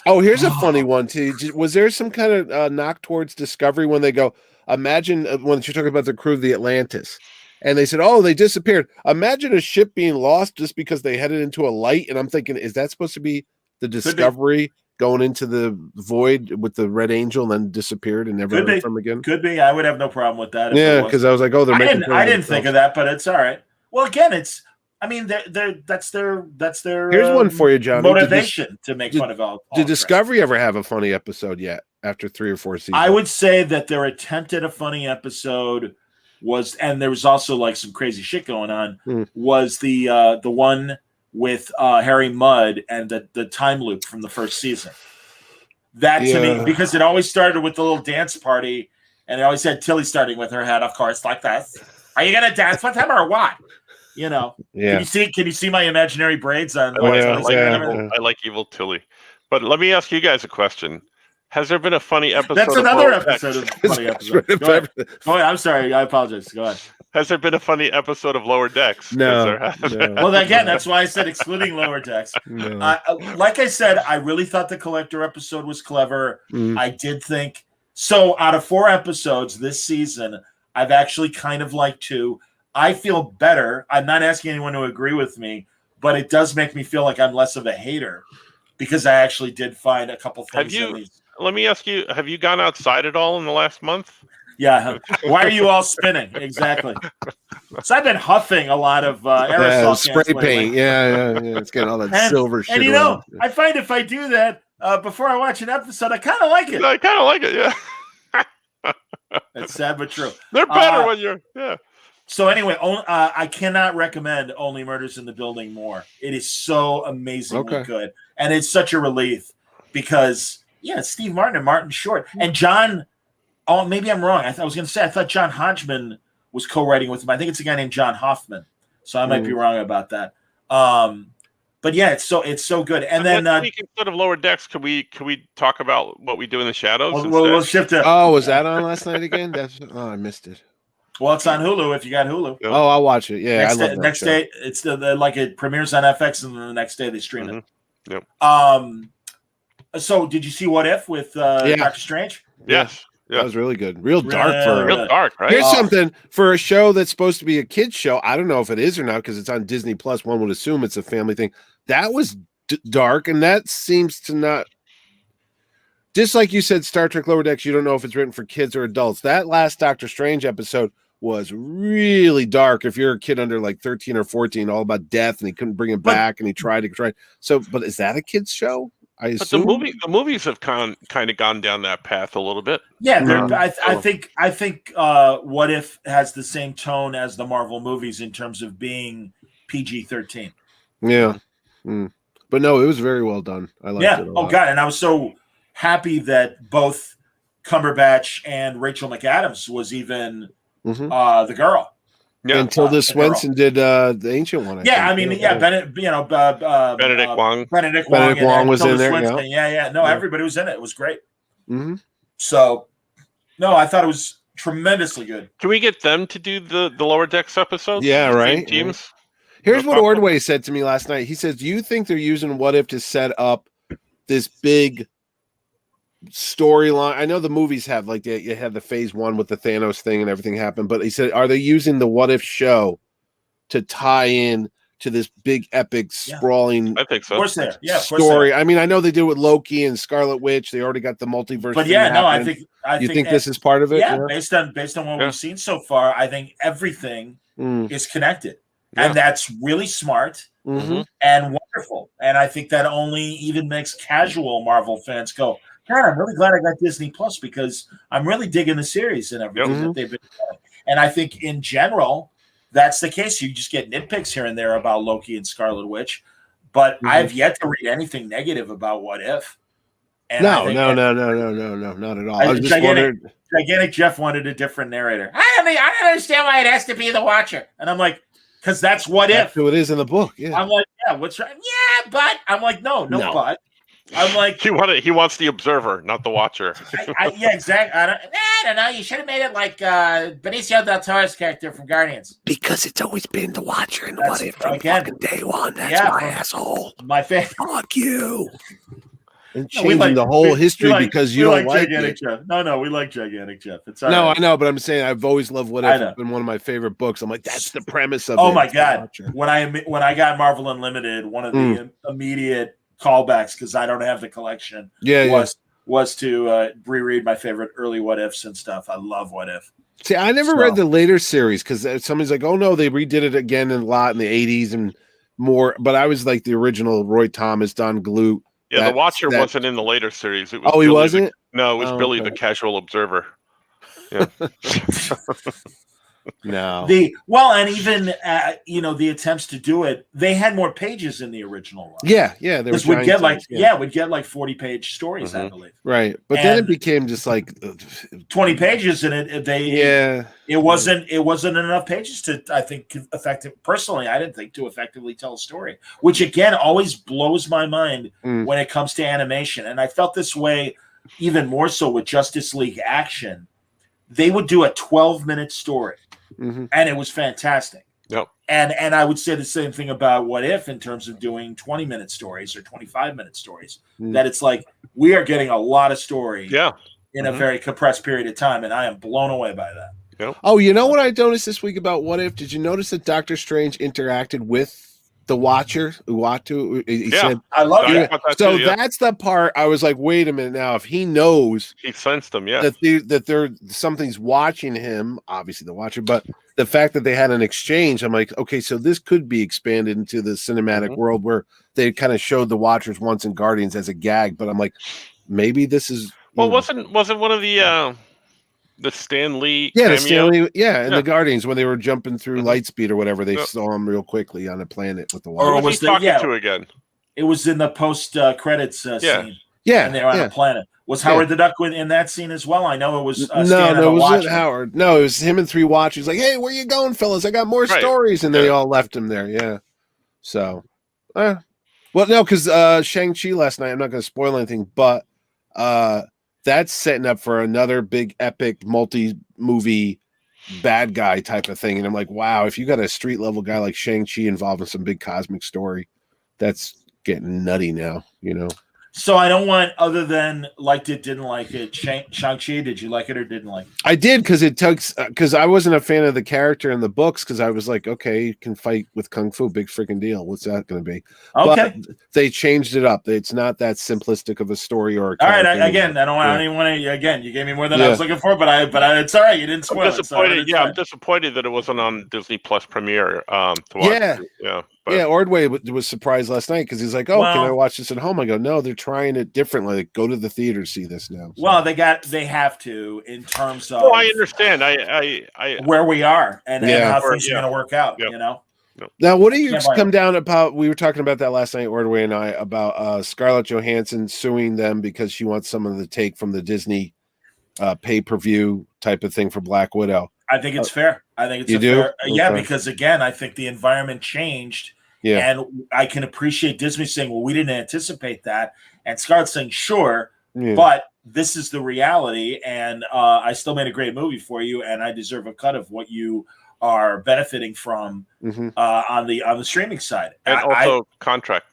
Oh, here's a funny one, too. Was there some kind of knock towards Discovery when they go, imagine when you're talking about the crew of the Atlantis. And they said, oh, they disappeared. Imagine a ship being lost just because they headed into a light. And I'm thinking, is that supposed to be the Discovery going into the void with the Red Angel and then disappeared and never heard from again? Could be. I would have no problem with that. Yeah, because I was like, oh, they're making. I didn't think of that, but it's all right. Well, again, that's their. Here's one for you, John. Motivation to make fun of all. Did Discovery ever have a funny episode yet after 3 or 4 seasons? I would say that their attempt at a funny episode was, and there was also like some crazy shit going on, was the one with Harry Mudd and the time loop from the first season. That to me, because it always started with the little dance party, and it always had Tilly starting with her head, of course, like this. Are you gonna dance with him or what? You know. Yeah. Can you see my imaginary braids on? I like evil Tilly. But let me ask you guys a question. Has there been a funny episode? That's another episode of funny episode. Go ahead. I'm sorry. I apologize. Go ahead. Has there been a funny episode of Lower Decks? No. Well, again, that's why I said excluding Lower Decks. No. Like I said, I really thought the Collector episode was clever. I did think so. Out of 4 episodes this season, I've actually kind of liked 2. I feel better. I'm not asking anyone to agree with me, but it does make me feel like I'm less of a hater because I actually did find a couple things. Let me ask you: have you gone outside at all in the last month? Yeah. Why are you all spinning? Exactly. So I've been huffing a lot of aerosol spray paint. Yeah. It's getting all that silver shit. And know, I find if I do that before I watch an episode, I kind of like it. I kind of like it. Yeah. It's sad but true. They're better when you're. Yeah. So anyway, I cannot recommend Only Murders in the Building more. It is so amazingly good, and it's such a relief because it's Steve Martin and Martin Short and John. Oh, maybe I'm wrong. I was going to say I thought John Hodgman was co-writing with him. I think it's a guy named John Hoffman, so I might be wrong about that. But yeah, it's so good. And then instead of Lower Decks, can we talk about What We Do in the Shadows? We'll shift to. Oh, was that on last night again? I missed it. Well, it's on Hulu if you got Hulu. Yep. Oh, I'll watch it. Yeah, next day, it's like it premieres on FX, and then the next day they stream it. Yep. So did you see What If with Doctor Strange? Yes. Yeah. That was really good. Real dark, right? Here's something for a show that's supposed to be a kid's show. I don't know if it is or not because it's on Disney Plus. One would assume it's a family thing. That was dark, and that seems to not. Just like you said, Star Trek Lower Decks, you don't know if it's written for kids or adults. That last Doctor Strange episode was really dark. If you're a kid under like 13 or 14, all about death, and he couldn't bring him back, and he tried to try. So, but is that a kid's show? I assume. But the movies have kind of gone down that path a little bit. Yeah, I think What If has the same tone as the Marvel movies in terms of being PG-13. Yeah, but no, it was very well done. I liked it a lot. Oh god, and I was so happy that both Cumberbatch and Rachel McAdams was even the girl. Yeah, until this Swenson did the Ancient One. Benedict Wong. Benedict Wong was in there. No, everybody was in it. It was great. So, no, I thought it was tremendously good. Can we get them to do the Lower Decks episodes? Yeah, right. Teams. Here's what Ordway said to me last night. He says, "Do you think they're using What If to set up this big storyline? I know the movies have you had the phase 1 with the Thanos thing and everything happened, but he said, are they using the What If show to tie in to this big epic sprawling I think so. Of course they are. Yeah, story? I mean, I know they did with Loki and Scarlet Witch. They already got the multiverse. But I think this is part of it. Yeah, based on what we've seen so far, I think everything is connected. And that's really smart and wonderful. And I think that only even makes casual Marvel fans go, God, I'm really glad I got Disney Plus because I'm really digging the series and everything that they've been doing. And I think in general, that's the case. You just get nitpicks here and there about Loki and Scarlet Witch, but I've yet to read anything negative about What If. And no, not at all. I was just wondering. Gigantic Jeff wanted a different narrator. I don't understand why it has to be the Watcher. And I'm like, because that's What If. So it is in the book. Yeah. I'm like, what's right? Yeah, but I'm like, no. But. I'm like, he wants the Observer, not the Watcher. Exactly. I don't know. You should have made it like Benicio del Toro's character from Guardians. Because it's always been the Watcher and What If from fucking day one. That's my asshole. My favorite. Fuck you. And changing the whole history because you don't like Gigantic Jeff. No, we like Gigantic Jeff. It's all right. I know, but I'm saying I've always loved What If. It's been one of my favorite books. I'm like, that's the premise of it. Oh my god! When I got Marvel Unlimited, one of the immediate callbacks because I don't have the collection. Was to reread my favorite early What Ifs and stuff. I love What If. See, I never read the later series because somebody's like, "Oh no, they redid it again a lot in the '80s and more." But I was like the original Roy Thomas, Don Glut. Yeah, the Watcher wasn't in the later series. It was he wasn't. No, it was Billy the Casual Observer. Yeah. No. And even the attempts to do it, they had more pages in the original one. Yeah. Because we'd get like 40-page stories, I believe. Right, but then it became just like 20 pages, and it wasn't enough pages to, I think, personally, I didn't think, to effectively tell a story, which again always blows my mind when it comes to animation, and I felt this way even more so with Justice League Action. They would do a 12-minute story. And it was fantastic. Yep. And I would say the same thing about What If in terms of doing 20-minute stories or 25-minute stories. That it's like we are getting a lot of story in a very compressed period of time, and I am blown away by that. Yep. Oh, you know what I noticed this week about What If? Did you notice that Doctor Strange interacted with the Watcher, Uatu. He said, I love it. So that's the part I was like, wait a minute now. If he knows, he sensed them, that something's watching him, obviously the Watcher, but the fact that they had an exchange, I'm like, okay, so this could be expanded into the cinematic world where they kind of showed the Watchers once in Guardians as a gag, but I'm like, maybe this is. Well, wasn't one of the Stan Lee the Stan Lee, and the Guardians when they were jumping through Lightspeed or whatever, they saw him real quickly on a planet with the Watcher. Or was he talking to again? It was in the post credits scene. Yeah, and they were on a planet. Was Howard the Duck in that scene as well? I know it was. No, it wasn't Howard. No, it was him and 3 Watchers. Like, hey, where you going, fellas? I got more stories, and they all left him there. Yeah. So, well, no, because Shang-Chi last night. I'm not going to spoil anything, but that's setting up for another big epic multi-movie bad guy type of thing. And I'm like, wow, if you got a street level guy like Shang-Chi involved in some big cosmic story, that's getting nutty now, So I don't want, other than liked it, didn't like it. Shang-Chi, did you like it or didn't like it? I did, because I wasn't a fan of the character in the books, because I was like, okay, you can fight with Kung Fu, big freaking deal. What's that going to be? Okay. But they changed it up. It's not that simplistic of a story or a all right, I don't even want to, again, you gave me more than I was looking for, but it's all right. You didn't spoil it. I'm disappointed that it wasn't on Disney Plus premiere to watch. Ordway was surprised last night because he's like, "Oh, can I watch this at home?" I go, "No, they're trying it differently. Like, go to the theater to see this now." So. Well, they have to in terms of. Well, I understand. I where we are and how things are going to work out. Now, what do you come down about? We were talking about that last night, Ordway and I, about Scarlett Johansson suing them because she wants some of the take from the Disney pay-per-view type of thing for Black Widow. I think it's fair. I think it's fair. Yeah, because again, I think the environment changed. Yeah. And I can appreciate Disney saying, well, we didn't anticipate that. And Scarlett saying, sure, but this is the reality. And I still made a great movie for you. And I deserve a cut of what you are benefiting from on the streaming side. And also contract.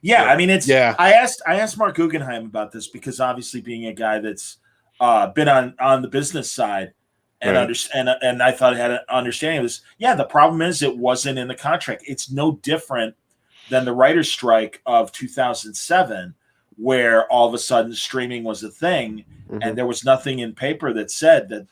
Yeah, I mean, I asked Mark Guggenheim about this because obviously being a guy that's been on the business side, and and I thought I had an understanding of this. Yeah, the problem is it wasn't in the contract. It's no different than the writer's strike of 2007, where all of a sudden streaming was a thing, and there was nothing in paper that said that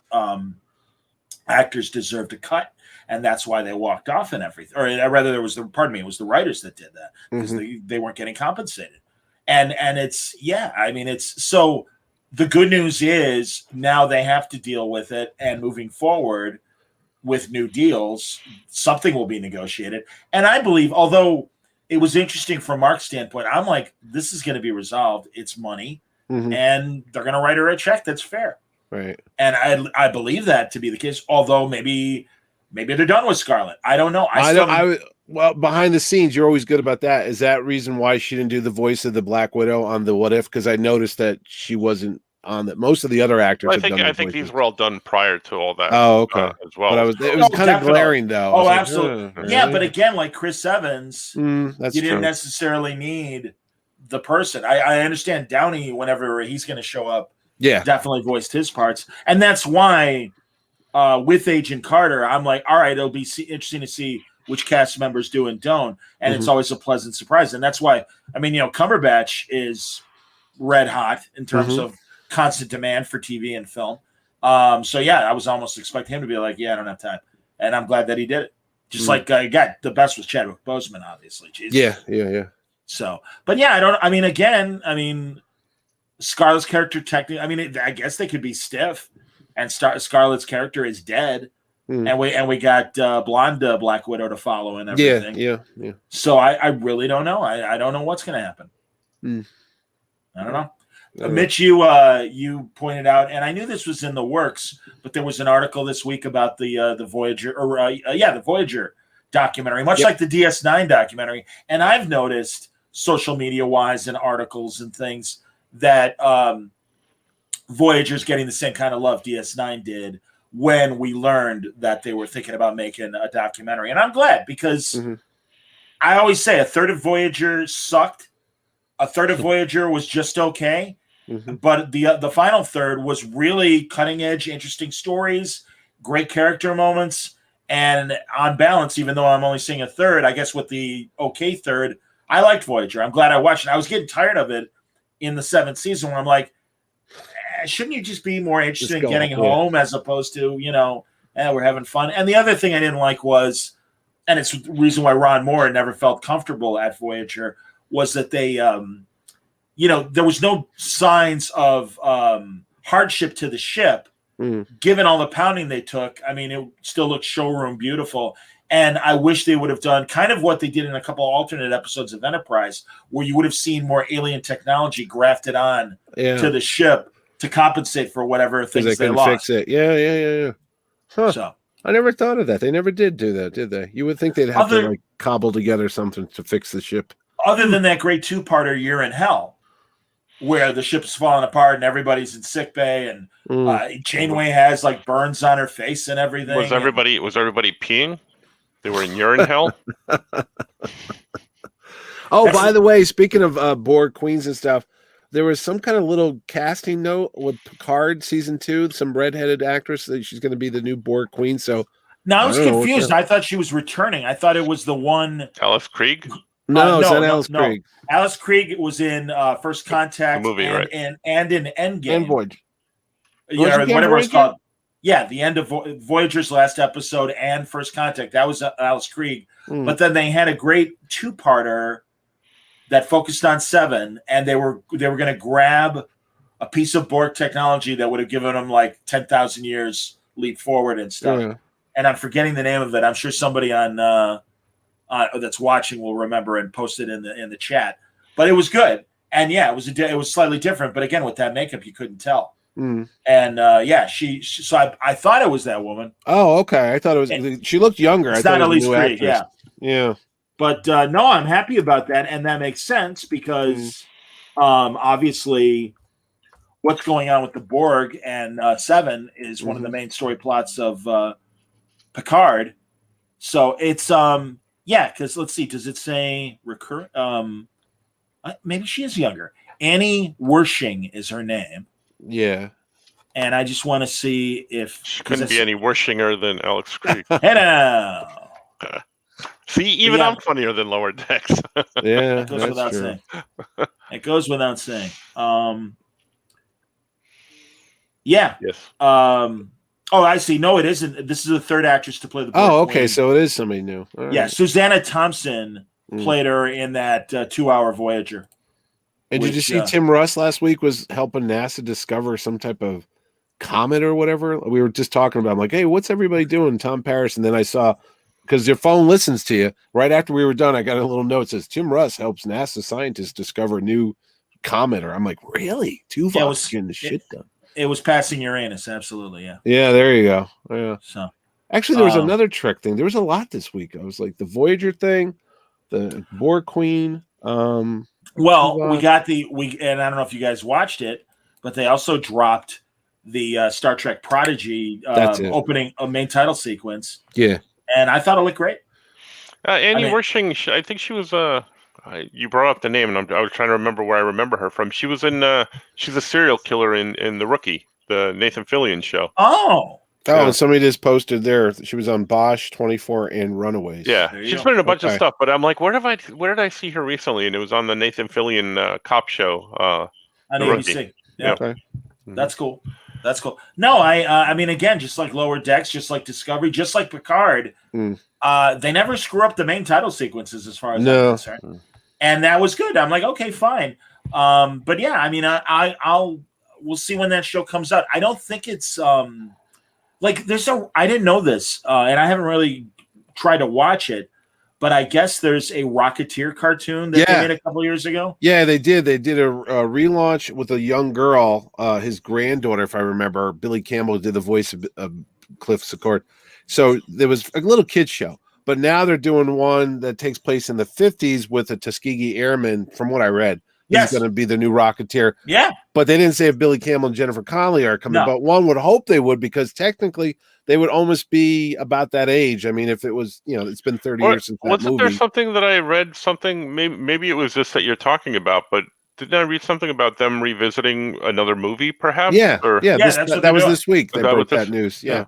actors deserved a cut, and that's why they walked off and everything. Or rather, it was the writers that did that because they weren't getting compensated. And it's it's so. The good news is now they have to deal with it, and moving forward with new deals, something will be negotiated. And I believe, although it was interesting from Mark's standpoint, I'm like, this is going to be resolved. It's money, and they're going to write her a check that's fair. Right. And I believe that to be the case, although maybe they're done with Scarlett. I don't know. Well, behind the scenes, you're always good about that. Is that reason why she didn't do the voice of the Black Widow on the What If? Because I noticed that she wasn't on that. Most of the other actors. I think these were all done prior to all that. Oh, okay. As well. But it was kind of glaring, though. Oh, absolutely. Really? Yeah, but again, like Chris Evans, you didn't true. necessarily need the person. I understand Downey, whenever he's going to show up, definitely voiced his parts, and that's why with Agent Carter, I'm like, all right, it'll be interesting to see which cast members do and don't, and it's always a pleasant surprise. And that's why, I mean, Cumberbatch is red hot in terms of constant demand for TV and film. So I was almost expecting him to be like, I don't have time, and I'm glad that he did it. Just like the best was Chadwick Boseman, obviously. Jesus. Yeah. So, but Scarlett's character technically, I guess they could be stiff, and Scarlett's character is dead. And we got blonde Black Widow to follow and everything. Yeah. So I really don't know. I don't know what's going to happen. I don't know. Mitch, you pointed out, and I knew this was in the works, but there was an article this week about the Voyager, the Voyager documentary, much like the DS9 documentary. And I've noticed social media wise and articles and things that Voyager's getting the same kind of love DS9 did when we learned that they were thinking about making a documentary. And I'm glad, because I always say a third of Voyager sucked. A third of Voyager was just okay. But the final third was really cutting edge, interesting stories, great character moments, And on balance, even though I'm only seeing a third, I guess with the okay third, I liked Voyager. I'm glad I watched it. I was getting tired of it in the 7th season where I'm like, shouldn't you just be more interested in getting home as opposed to, we're having fun. And the other thing I didn't like was, and it's the reason why Ron Moore never felt comfortable at Voyager, was that they, there was no signs of hardship to the ship. Given all the pounding they took, I mean, it still looked showroom beautiful. And I wish they would have done kind of what they did in a couple alternate episodes of Enterprise, where you would have seen more alien technology grafted on to the ship to compensate for whatever things they lost. Fix it. Yeah. Huh. So I never thought of that. They never did do that, did they? You would think they'd have to cobble together something to fix the ship. Other than that great 2-parter Year in Hell, where the ship's falling apart and everybody's in sickbay, and Janeway has like burns on her face and everything. Was everybody peeing? They were in urine hell. By the way, speaking of Borg queens and stuff, there was some kind of little casting note with Picard season 2. Some redheaded actress that she's going to be the new Borg queen. So now I was confused. I thought she was returning. I thought it was the one Alice Krieg. No, it's not Alice Krieg. Alice Krieg was in First Contact, the movie, and in Endgame. And Voyager. Whatever it's called. Yeah, the end of Voyager's last episode and First Contact. That was Alice Krieg. But then they had a great 2-parter that focused on 7, and they were going to grab a piece of Borg technology that would have given them like 10,000 years leap forward and stuff. Yeah. And I'm forgetting the name of it. I'm sure somebody on that's watching will remember and post it in the chat. But it was good, and yeah, it was slightly different. But again, with that makeup, you couldn't tell. And she so I thought it was that woman. Oh, okay. I thought it was. She looked younger. It's not Elise Krieg, yeah. But no, I'm happy about that, and that makes sense because obviously, what's going on with the Borg and 7 is one of the main story plots of Picard. So it's because let's see, does it say recurrent? Maybe she is younger. Annie Wershing is her name. Yeah. And I just want to see if she couldn't be any worshinger than Alex Krieg. Hello. See, even I'm funnier than Lower Decks. Yeah, it goes without saying. It goes without saying. Yeah. Yes. I see. No, it isn't. This is the third actress to play the Borg okay. Queen. So it is somebody new. All right. Susanna Thompson played her in that 2-hour Voyager. And did you see Tim Russ last week was helping NASA discover some type of comet or whatever? We were just talking about. I'm like, hey, what's everybody doing? Tom Paris. And then I saw, because your phone listens to you. Right after we were done, I got a little note that says Tim Russ helps NASA scientists discover a new comet. Or I'm like, really? Tuvok's getting the shit done. It was passing Uranus, absolutely, yeah. Yeah, there you go. Yeah. So actually, there was another Trek thing. There was a lot this week. I was like the Voyager thing, the Borg Queen. We got and I don't know if you guys watched it, but they also dropped the Star Trek Prodigy opening a main title sequence. Yeah, and I thought it looked great. Annie Wershing, I think she was you brought up the name, and I was trying to remember where I remember her from. She was in she's a serial killer in The Rookie, the Nathan Fillion show. And somebody just posted there. She was on Bosch 24 and Runaways. Yeah, she's been in a bunch of stuff, but I'm like, where did I see her recently? And it was on the Nathan Fillion cop show. On ABC. Yeah, okay. That's cool. No, I mean, again, just like Lower Decks, just like Discovery, just like Picard, they never screw up the main title sequences as far as I'm concerned. And that was good. I'm like, okay, fine. But yeah, I mean, we'll see when that show comes out. I don't think it's I didn't know this, and I haven't really tried to watch it, but I guess there's a Rocketeer cartoon that they made a couple years ago. Yeah, they did. They did a relaunch with a young girl, his granddaughter, if I remember. Billy Campbell did the voice of Cliff Secord. So there was a little kid show, but now they're doing one that takes place in the 50s with a Tuskegee Airman, from what I read. He's going to be the new Rocketeer. Yeah. But they didn't say if Billy Campbell and Jennifer Connelly are coming. No. But one would hope they would, because technically they would almost be about that age. I mean, if it was, it's been 30 years since that movie. Wasn't there something that I read, maybe it was this that you're talking about, but didn't I read something about them revisiting another movie, perhaps? Yeah. That was this week. They broke that news. Yeah.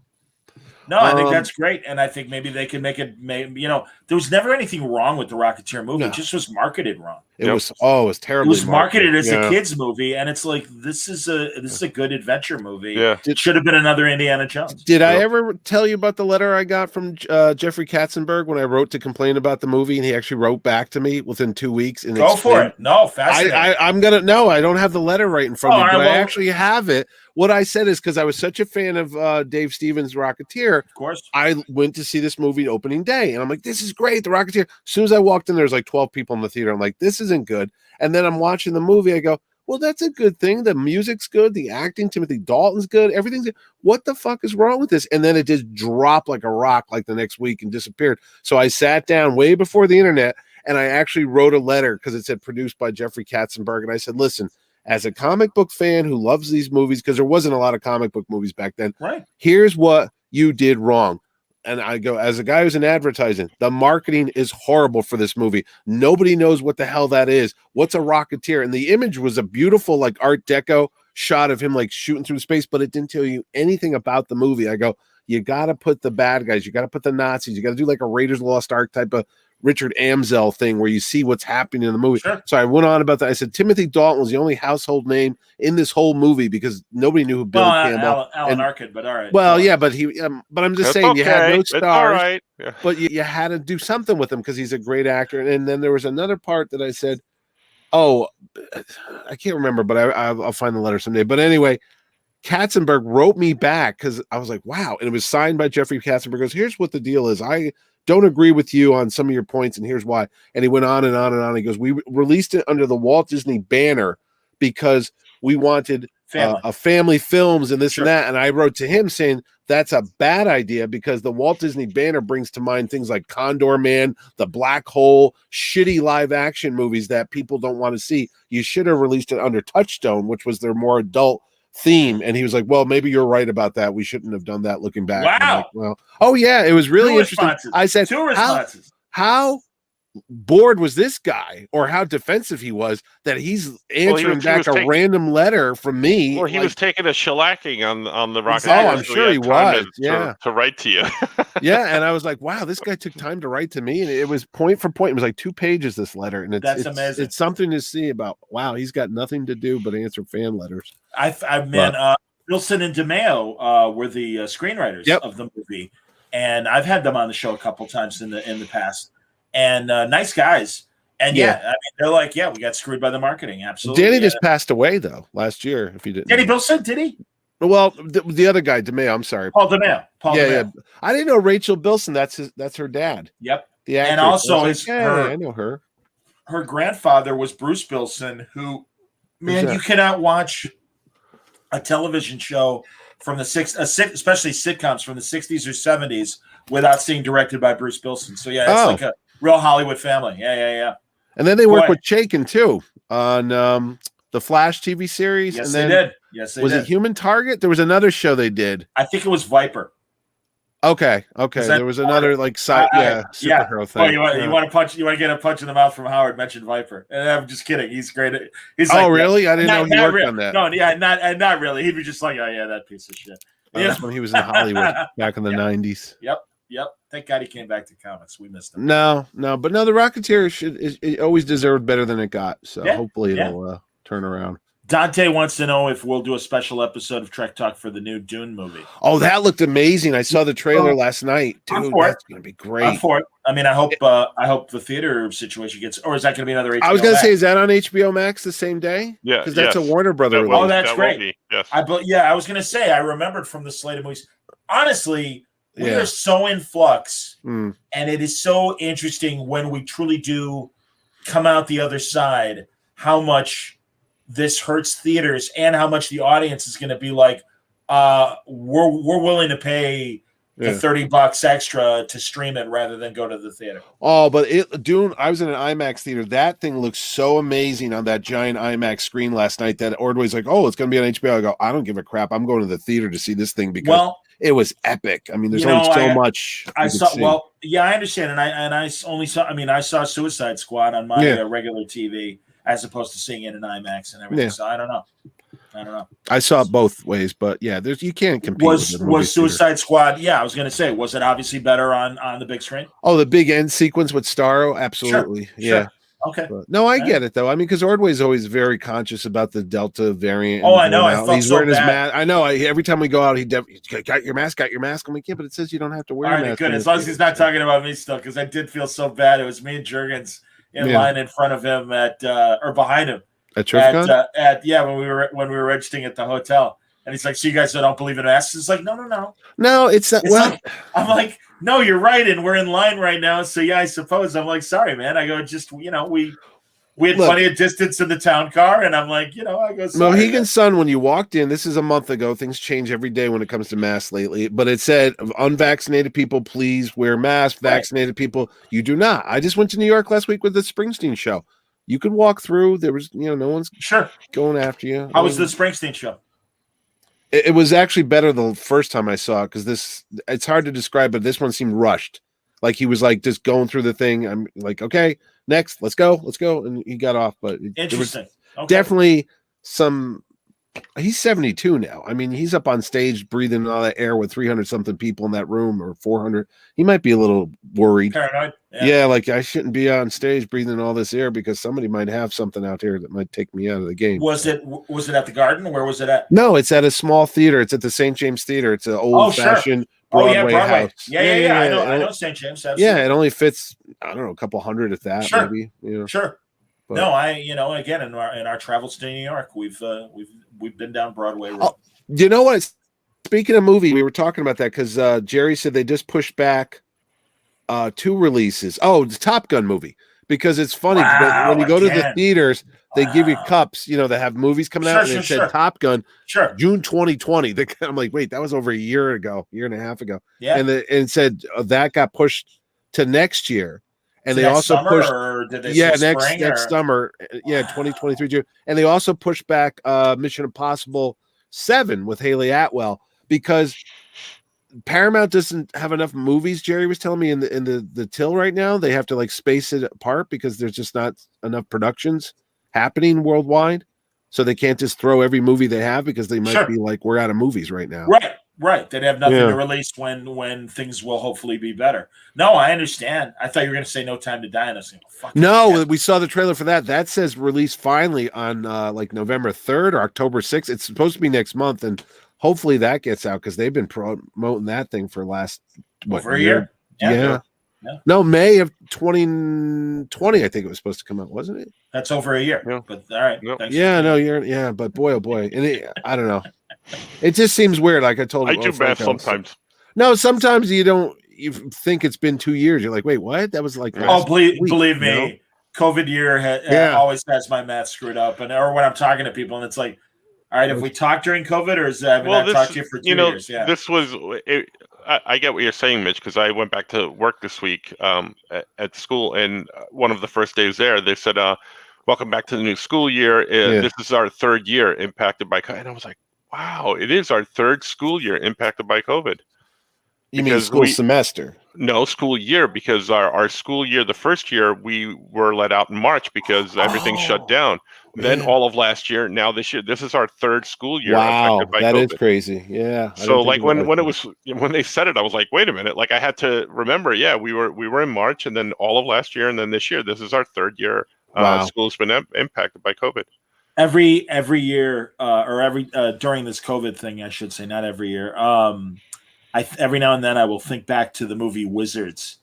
No, I think that's great, and I think maybe they can make it. Maybe, there was never anything wrong with the Rocketeer movie. No. It just was marketed wrong. It was terrible. It was marketed as a kids movie, and it's like this is a good adventure movie. Yeah, it should have been another Indiana Jones. Did I ever tell you about the letter I got from Jeffrey Katzenberg when I wrote to complain about the movie, and he actually wrote back to me within 2 weeks? And go for it. No, fascinating. I don't have the letter right in front of me, but I actually have it. What I said is because I was such a fan of Dave Stevens' Rocketeer, of course, I went to see this movie opening day, and I'm like, this is great, The Rocketeer. As soon as I walked in, there's like 12 people in the theater. I'm like, this isn't good. And then I'm watching the movie. I go, well, that's a good thing. The music's good. The acting, Timothy Dalton's good. Everything's good. What the fuck is wrong with this? And then it just dropped like a rock like the next week and disappeared. So I sat down way before the internet, and I actually wrote a letter because it said produced by Jeffrey Katzenberg. And I said, listen, as a comic book fan who loves these movies, because there wasn't a lot of comic book movies back then, right? Here's what you did wrong. And I go, as a guy who's in advertising, the marketing is horrible for this movie. Nobody knows what the hell that is. What's a Rocketeer? And the image was a beautiful, like, Art Deco shot of him, like, shooting through space, but it didn't tell you anything about the movie. I go, you got to put the bad guys. You got to put the Nazis. You got to do, like, a Raiders of the Lost Ark type of Richard Amzell thing where you see what's happening in the movie. Sure. So I went on about that. I said Timothy Dalton was the only household name in this whole movie because nobody knew who Billy Campbell. Alan Arkin, but all right. Well, yeah, but but I'm just saying you had no stars. All right. Yeah. But you had to do something with him because he's a great actor. And then there was another part that I said, oh, I can't remember, but I'll find the letter someday. But anyway, Katzenberg wrote me back because I was like, wow. And it was signed by Jeffrey Katzenberg. Goes, here's what the deal is. I don't agree with you on some of your points, and here's why. And he went on and on and on. He goes, we released it under the Walt Disney banner because we wanted a family films and this and that. And I wrote to him saying that's a bad idea because the Walt Disney banner brings to mind things like Condor Man, The Black Hole, shitty live action movies that people don't want to see. You should have released it under Touchstone, which was their more adult theme. And he was like, well, maybe you're right about that. We shouldn't have done that looking back. Wow. Like, well, oh yeah, it was really interesting. I said, two responses. How bored was this guy, or how defensive he was that he's answering back a random letter from me? Well, he was taking a shellacking on the Rocket. Oh, I'm sure he was. To write to you. Yeah, and I was like, wow, this guy took time to write to me, and it was point for point. It was like 2 pages, this letter, and it's amazing. It's something to see about. Wow, he's got nothing to do but answer fan letters. Wilson and DeMeo were the screenwriters of the movie, and I've had them on the show a couple times in the past. And nice guys. And I mean, they're like, we got screwed by the marketing. Absolutely. Danny just passed away though last year. If you didn't, Danny Bilson, did he? Well, the other guy, DeMeo. I'm sorry, Paul DeMeo. Yeah. I didn't know Rachel Bilson. That's her dad. Yep. The actress. And also, I know her. Her grandfather was Bruce Bilson. Who, man, you cannot watch a television show from the especially sitcoms from the 60s or 70s without seeing directed by Bruce Bilson. So it's like a real Hollywood family. Yeah. And then they worked with Chaykin too on the Flash TV series. Yes, and then, they did. Yes, they did. Was it Human Target? There was another show they did. I think it was Viper. Okay. There was another like superhero thing. Oh, you want to punch? You want to get a punch in the mouth from Howard? Mention Viper. And I'm just kidding. He's great. He's like, really? I didn't know he worked on that. No, not really. He'd be just like, that piece of shit. That's when he was in Hollywood back in the 90s. Yep. Thank God he came back to comics. We missed him. No, but the Rocketeer it always deserved better than it got. So hopefully it'll turn around. Dante wants to know if we'll do a special episode of Trek Talk for the new Dune movie. Oh, that looked amazing. I saw the trailer last night. Dude, that's going to be great. I'm for it. I mean, I hope the theater situation gets, or is that going to be another HBO I was going to say, is that on HBO Max the same day? Yeah. Because that's a Warner Brother release. Oh, that's great. Yes. I was going to say, I remembered from the slate of movies. Honestly, we are so in flux, and it is so interesting when we truly do come out the other side, how much this hurts theaters and how much the audience is going to be like, we're willing to pay the $30 extra to stream it rather than go to the theater. Oh, but Dune, I was in an IMAX theater. That thing looks so amazing on that giant IMAX screen last night that Ordway's like, oh, it's going to be on HBO. I go, I don't give a crap. I'm going to the theater to see this thing because it was epic. I mean, there's only so much. I understand. And I saw Suicide Squad on my regular TV as opposed to seeing it in IMAX and everything. So I don't know. I don't know. I saw it both ways, but yeah, you can't compete. Was Suicide Squad? Yeah, I was going to say, was it obviously better on the big screen? Oh, the big end sequence with Starro, absolutely. Sure, yeah. Sure. Okay. But, no, I get it though. I mean, because Ordway's always very conscious about the Delta variant. Oh, I know. I felt he's wearing so his bad. mask. I know. Every time we go out, he got your mask. I'm like, yeah, but it says you don't have to wear. All a right, mask good. As long as he's not talking about me still, because I did feel so bad. It was me and Jurgens in line in front of him or behind him at TrifCon. When we were registering at the hotel. And he's like, so you guys don't believe in masks? It's like, no. No, it's not. Well, I'm like, no, you're right. And we're in line right now. So, yeah, I suppose. I'm like, sorry, man. I go, just, we had plenty of distance in the town car. And I'm like, I go, sorry. Mohegan's Sun, when you walked in, this is a month ago. Things change every day when it comes to masks lately. But it said, unvaccinated people, please wear masks. Vaccinated people, you do not. I just went to New York last week with the Springsteen show. You could walk through. There was, no one's going after you. How was the Springsteen show? It was actually better the first time I saw it because it's hard to describe, but this one seemed rushed. Like he was like just going through the thing. I'm like, okay, next, let's go. And he got off. But interesting. Definitely some. He's 72 now. I mean, he's up on stage breathing all that air with 300 something people in that room or 400. He might be a little worried. Paranoid. Yeah, like I shouldn't be on stage breathing all this air because somebody might have something out here that might take me out of the game. Was it at the Garden? Where was it at? No, it's at a small theater. It's at the St. James Theater. It's an old-fashioned Broadway house. Yeah. I know St. James. Absolutely. Yeah, it only fits, I don't know, a couple hundred if that, maybe. Sure. But, no, again, in our travels to New York, we've been down Broadway Road. Oh, you know what? Speaking of movie, we were talking about that because Jerry said they just pushed back 2 releases. Oh, the Top Gun movie. Because it's funny when you go to the theaters, they give you cups, that have movies coming out, and it said Top Gun, June 2020. I'm like, wait, that was over a year and a half ago. Yeah, and it said that got pushed to next year, and they also pushed. Next summer, 2023 June, and they also pushed back Mission Impossible 7 with Haley Atwell because Paramount doesn't have enough movies. Jerry was telling me in the till right now, they have to like space it apart because there's just not enough productions happening worldwide. So they can't just throw every movie they have because they might be like, we're out of movies right now. Right. They'd have nothing to release when things will hopefully be better. No, I understand. I thought you were going to say No Time to Die. And I was like, no, we saw the trailer for that. That says release finally on like November 3rd or October 6th. It's supposed to be next month. And hopefully that gets out because they've been promoting that thing for last over a year. Yeah. No, May of 2020, I think it was supposed to come out, wasn't it? That's over a year. Yeah. But all right. Yep. But boy, oh boy. And I don't know. It just seems weird. Like I told you. I do math sometimes. No, sometimes you think it's been 2 years. You're like, wait, what? That was like believe me, COVID year always has my math screwed up. Or when I'm talking to people and it's like, all right, have we talked during COVID or have I not talked to you for 2 years? Yeah. This was I get what you're saying, Mitch, because I went back to work this week at school, and one of the first days there, they said, welcome back to the new school year. This is our 3rd year impacted by COVID. And I was like, wow, it is our 3rd school year impacted by COVID. You mean school semester? No, school year, because our school year, the first year, we were let out in March because everything shut down. Then all of last year, now this year, this is our 3rd school year. Wow, that COVID. Is crazy. Yeah. So like when they said it, I was like, wait a minute. Like I had to remember, we were in March, and then all of last year, and then this year, this is our 3rd year. School's been impacted by COVID. Every year, or every during this COVID thing, I should say, not every year. Every now and then I will think back to the movie Wizards,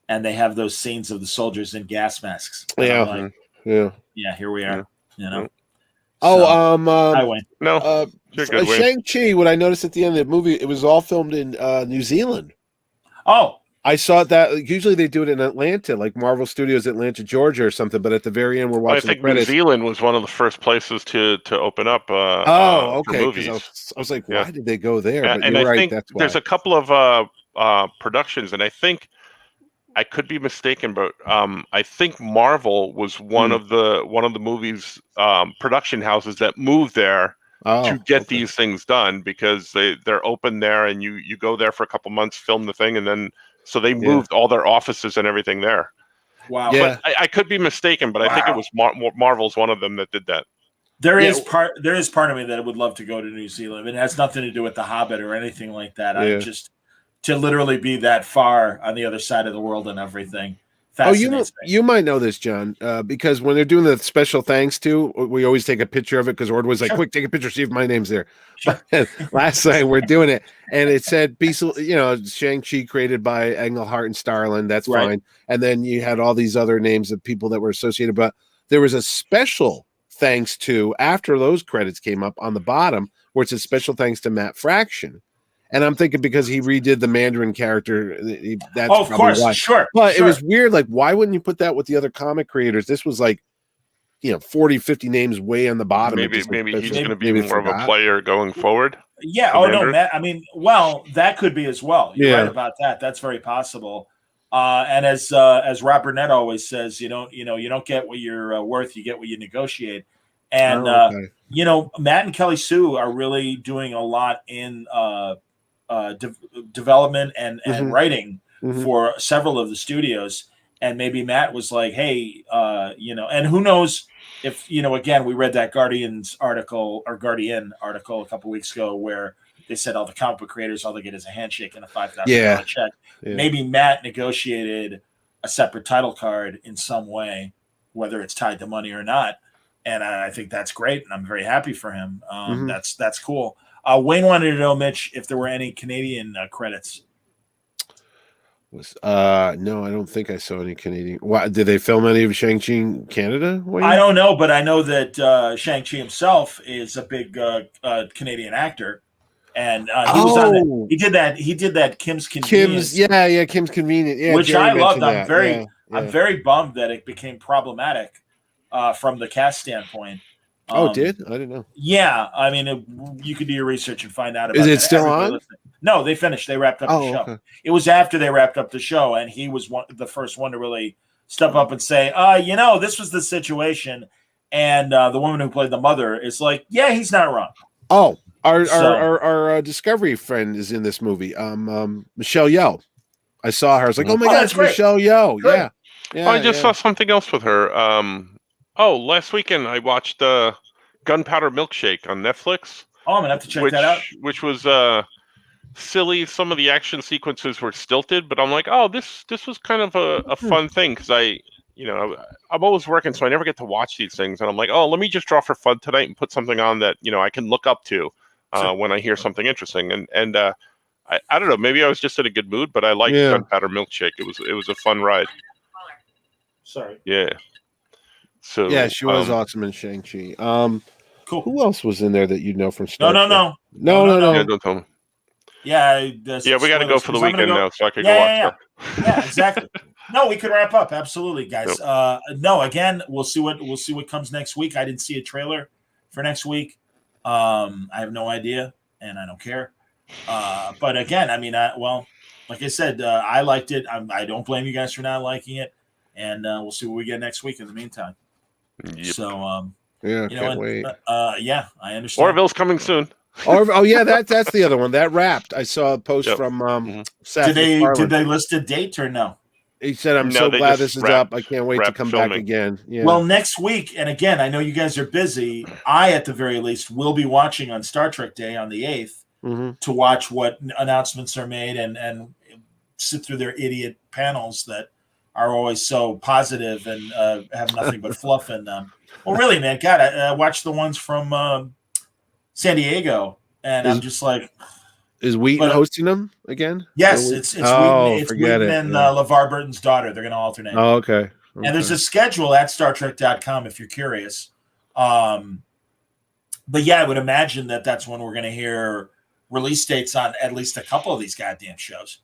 and they have those scenes of the soldiers in gas masks. Yeah, here we are. I went. No, Shang-Chi. What I noticed at the end of the movie, it was all filmed in New Zealand. Oh, I saw that. Usually they do it in Atlanta, like Marvel Studios, Atlanta, Georgia, or something. But at the very end, we're watching. I think New Zealand was one of the first places to open up. Okay. Movies. I was like, why did they go there? But and I think that's why. There's a couple of productions, and I think I could be mistaken, but I think Marvel was one of the movies production houses that moved there to get these things done because they're open there, and you go there for a couple months, film the thing, and then. So they moved all their offices and everything there. Wow. Yeah. But I could be mistaken, but I think it was Marvel's one of them that did that. There is part of me that would love to go to New Zealand. It has nothing to do with The Hobbit or anything like that. I just to literally be that far on the other side of the world and everything. Oh, you might know this, John, because when they're doing the special thanks to, we always take a picture of it because Ord was like, quick, take a picture, see if my name's there. Sure. Last night we're doing it, and it said, Shang-Chi created by Englehart and Starlin. That's fine. And then you had all these other names of people that were associated, but there was a special thanks to, after those credits came up on the bottom, where it says special thanks to Matt Fraction. And I'm thinking because he redid the Mandarin character, that's of course, why. Sure. But it was weird. Like, why wouldn't you put that with the other comic creators? This was like, 40, 50 names way on the bottom. Maybe he's going to be more of a player going forward. Yeah. No, Matt. I mean, well, that could be as well. You're right about that. That's very possible. And as Rob Burnett always says, you don't get what you're worth. You get what you negotiate. And Matt and Kelly Sue are really doing a lot in development and writing for several of the studios, and maybe Matt was like, hey, and who knows if, again, we read that Guardian article a couple weeks ago where they said all the comic book creators, all they get is a handshake and a $5,000 check. Maybe Matt negotiated a separate title card in some way, whether it's tied to money or not, and I think that's great, and I'm very happy for him. That's cool. Wayne wanted to know, Mitch, if there were any Canadian credits. No, I don't think I saw any Canadian. Why, did they film any of Shang-Chi in Canada, Wayne? I don't know, but I know that Shang-Chi himself is a big Canadian actor, and he was on that. He did that Kim's Convenience. Kim's Convenience, which Jerry I loved. I'm very bummed that it became problematic from the cast standpoint. I didn't know. Yeah, I mean, you could do your research and find out about it. Is it still on? Listening. No, they finished. They wrapped up the show. Okay. It was after they wrapped up the show, and he was the first one to really step up and say, this was the situation. And the woman who played the mother is like, yeah, he's not wrong. Oh, our Discovery friend is in this movie. Michelle Yeoh. I saw her. I was like, oh my God, it's Michelle Yeoh. Good. Yeah. I just saw something else with her. Last weekend I watched Gunpowder Milkshake on Netflix. Oh, I'm gonna have to check that out. Which was silly. Some of the action sequences were stilted, but I'm like, oh, this was kind of a fun thing because I'm always working, so I never get to watch these things, and I'm like, oh, let me just draw for fun tonight and put something on that I can look up to when I hear something interesting. And I don't know, maybe I was just in a good mood, but I liked Gunpowder Milkshake. It was a fun ride. Sorry. Yeah. So she was awesome in Shang-Chi. Cool. Who else was in there that you know from Star Trek? No. Yeah, don't tell me. Yeah, we got to go for the weekend now, so I could go watch that. Yeah, exactly. No, we could wrap up. Absolutely, guys. Yep. Again, we'll see what comes next week. I didn't see a trailer for next week. I have no idea, and I don't care. But again, I mean, like I said, I liked it. I don't blame you guys for not liking it, and we'll see what we get next week. In the meantime, so can't wait. I understand. Orville's coming soon. That's the other one that wrapped. I saw a post from Seth. Did they list a date or no? He said, "I'm so glad this is up. I can't wait to come back again." Yeah. Well, next week, and again, I know you guys are busy. I, at the very least, will be watching on Star Trek Day on the 8th to watch what announcements are made and sit through their idiot panels that are always so positive and have nothing but fluff in them. Well, really, man, God, I watched the ones from San Diego, and I'm just like, is Wheaton hosting them again? Yes, it's Wheaton and LeVar Burton's daughter. They're going to alternate. Oh, okay. And there's a schedule at StarTrek.com if you're curious. But yeah, I would imagine that's when we're going to hear release dates on at least a couple of these goddamn shows.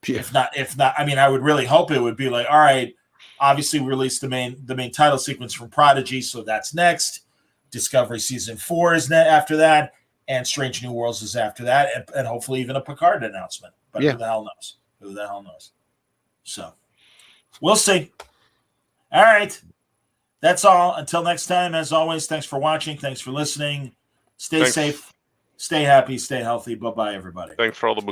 Yeah. If not, I mean, I would really hope it would be like, all right, obviously we released the main title sequence from Prodigy, so that's next. Discovery season 4 is after that, and Strange New Worlds is after that, and hopefully even a Picard announcement. But who the hell knows? Who the hell knows? So we'll see. All right. That's all. Until next time, as always, thanks for watching. Thanks for listening. Stay safe. Stay happy. Stay healthy. Bye-bye, everybody. Thanks for all the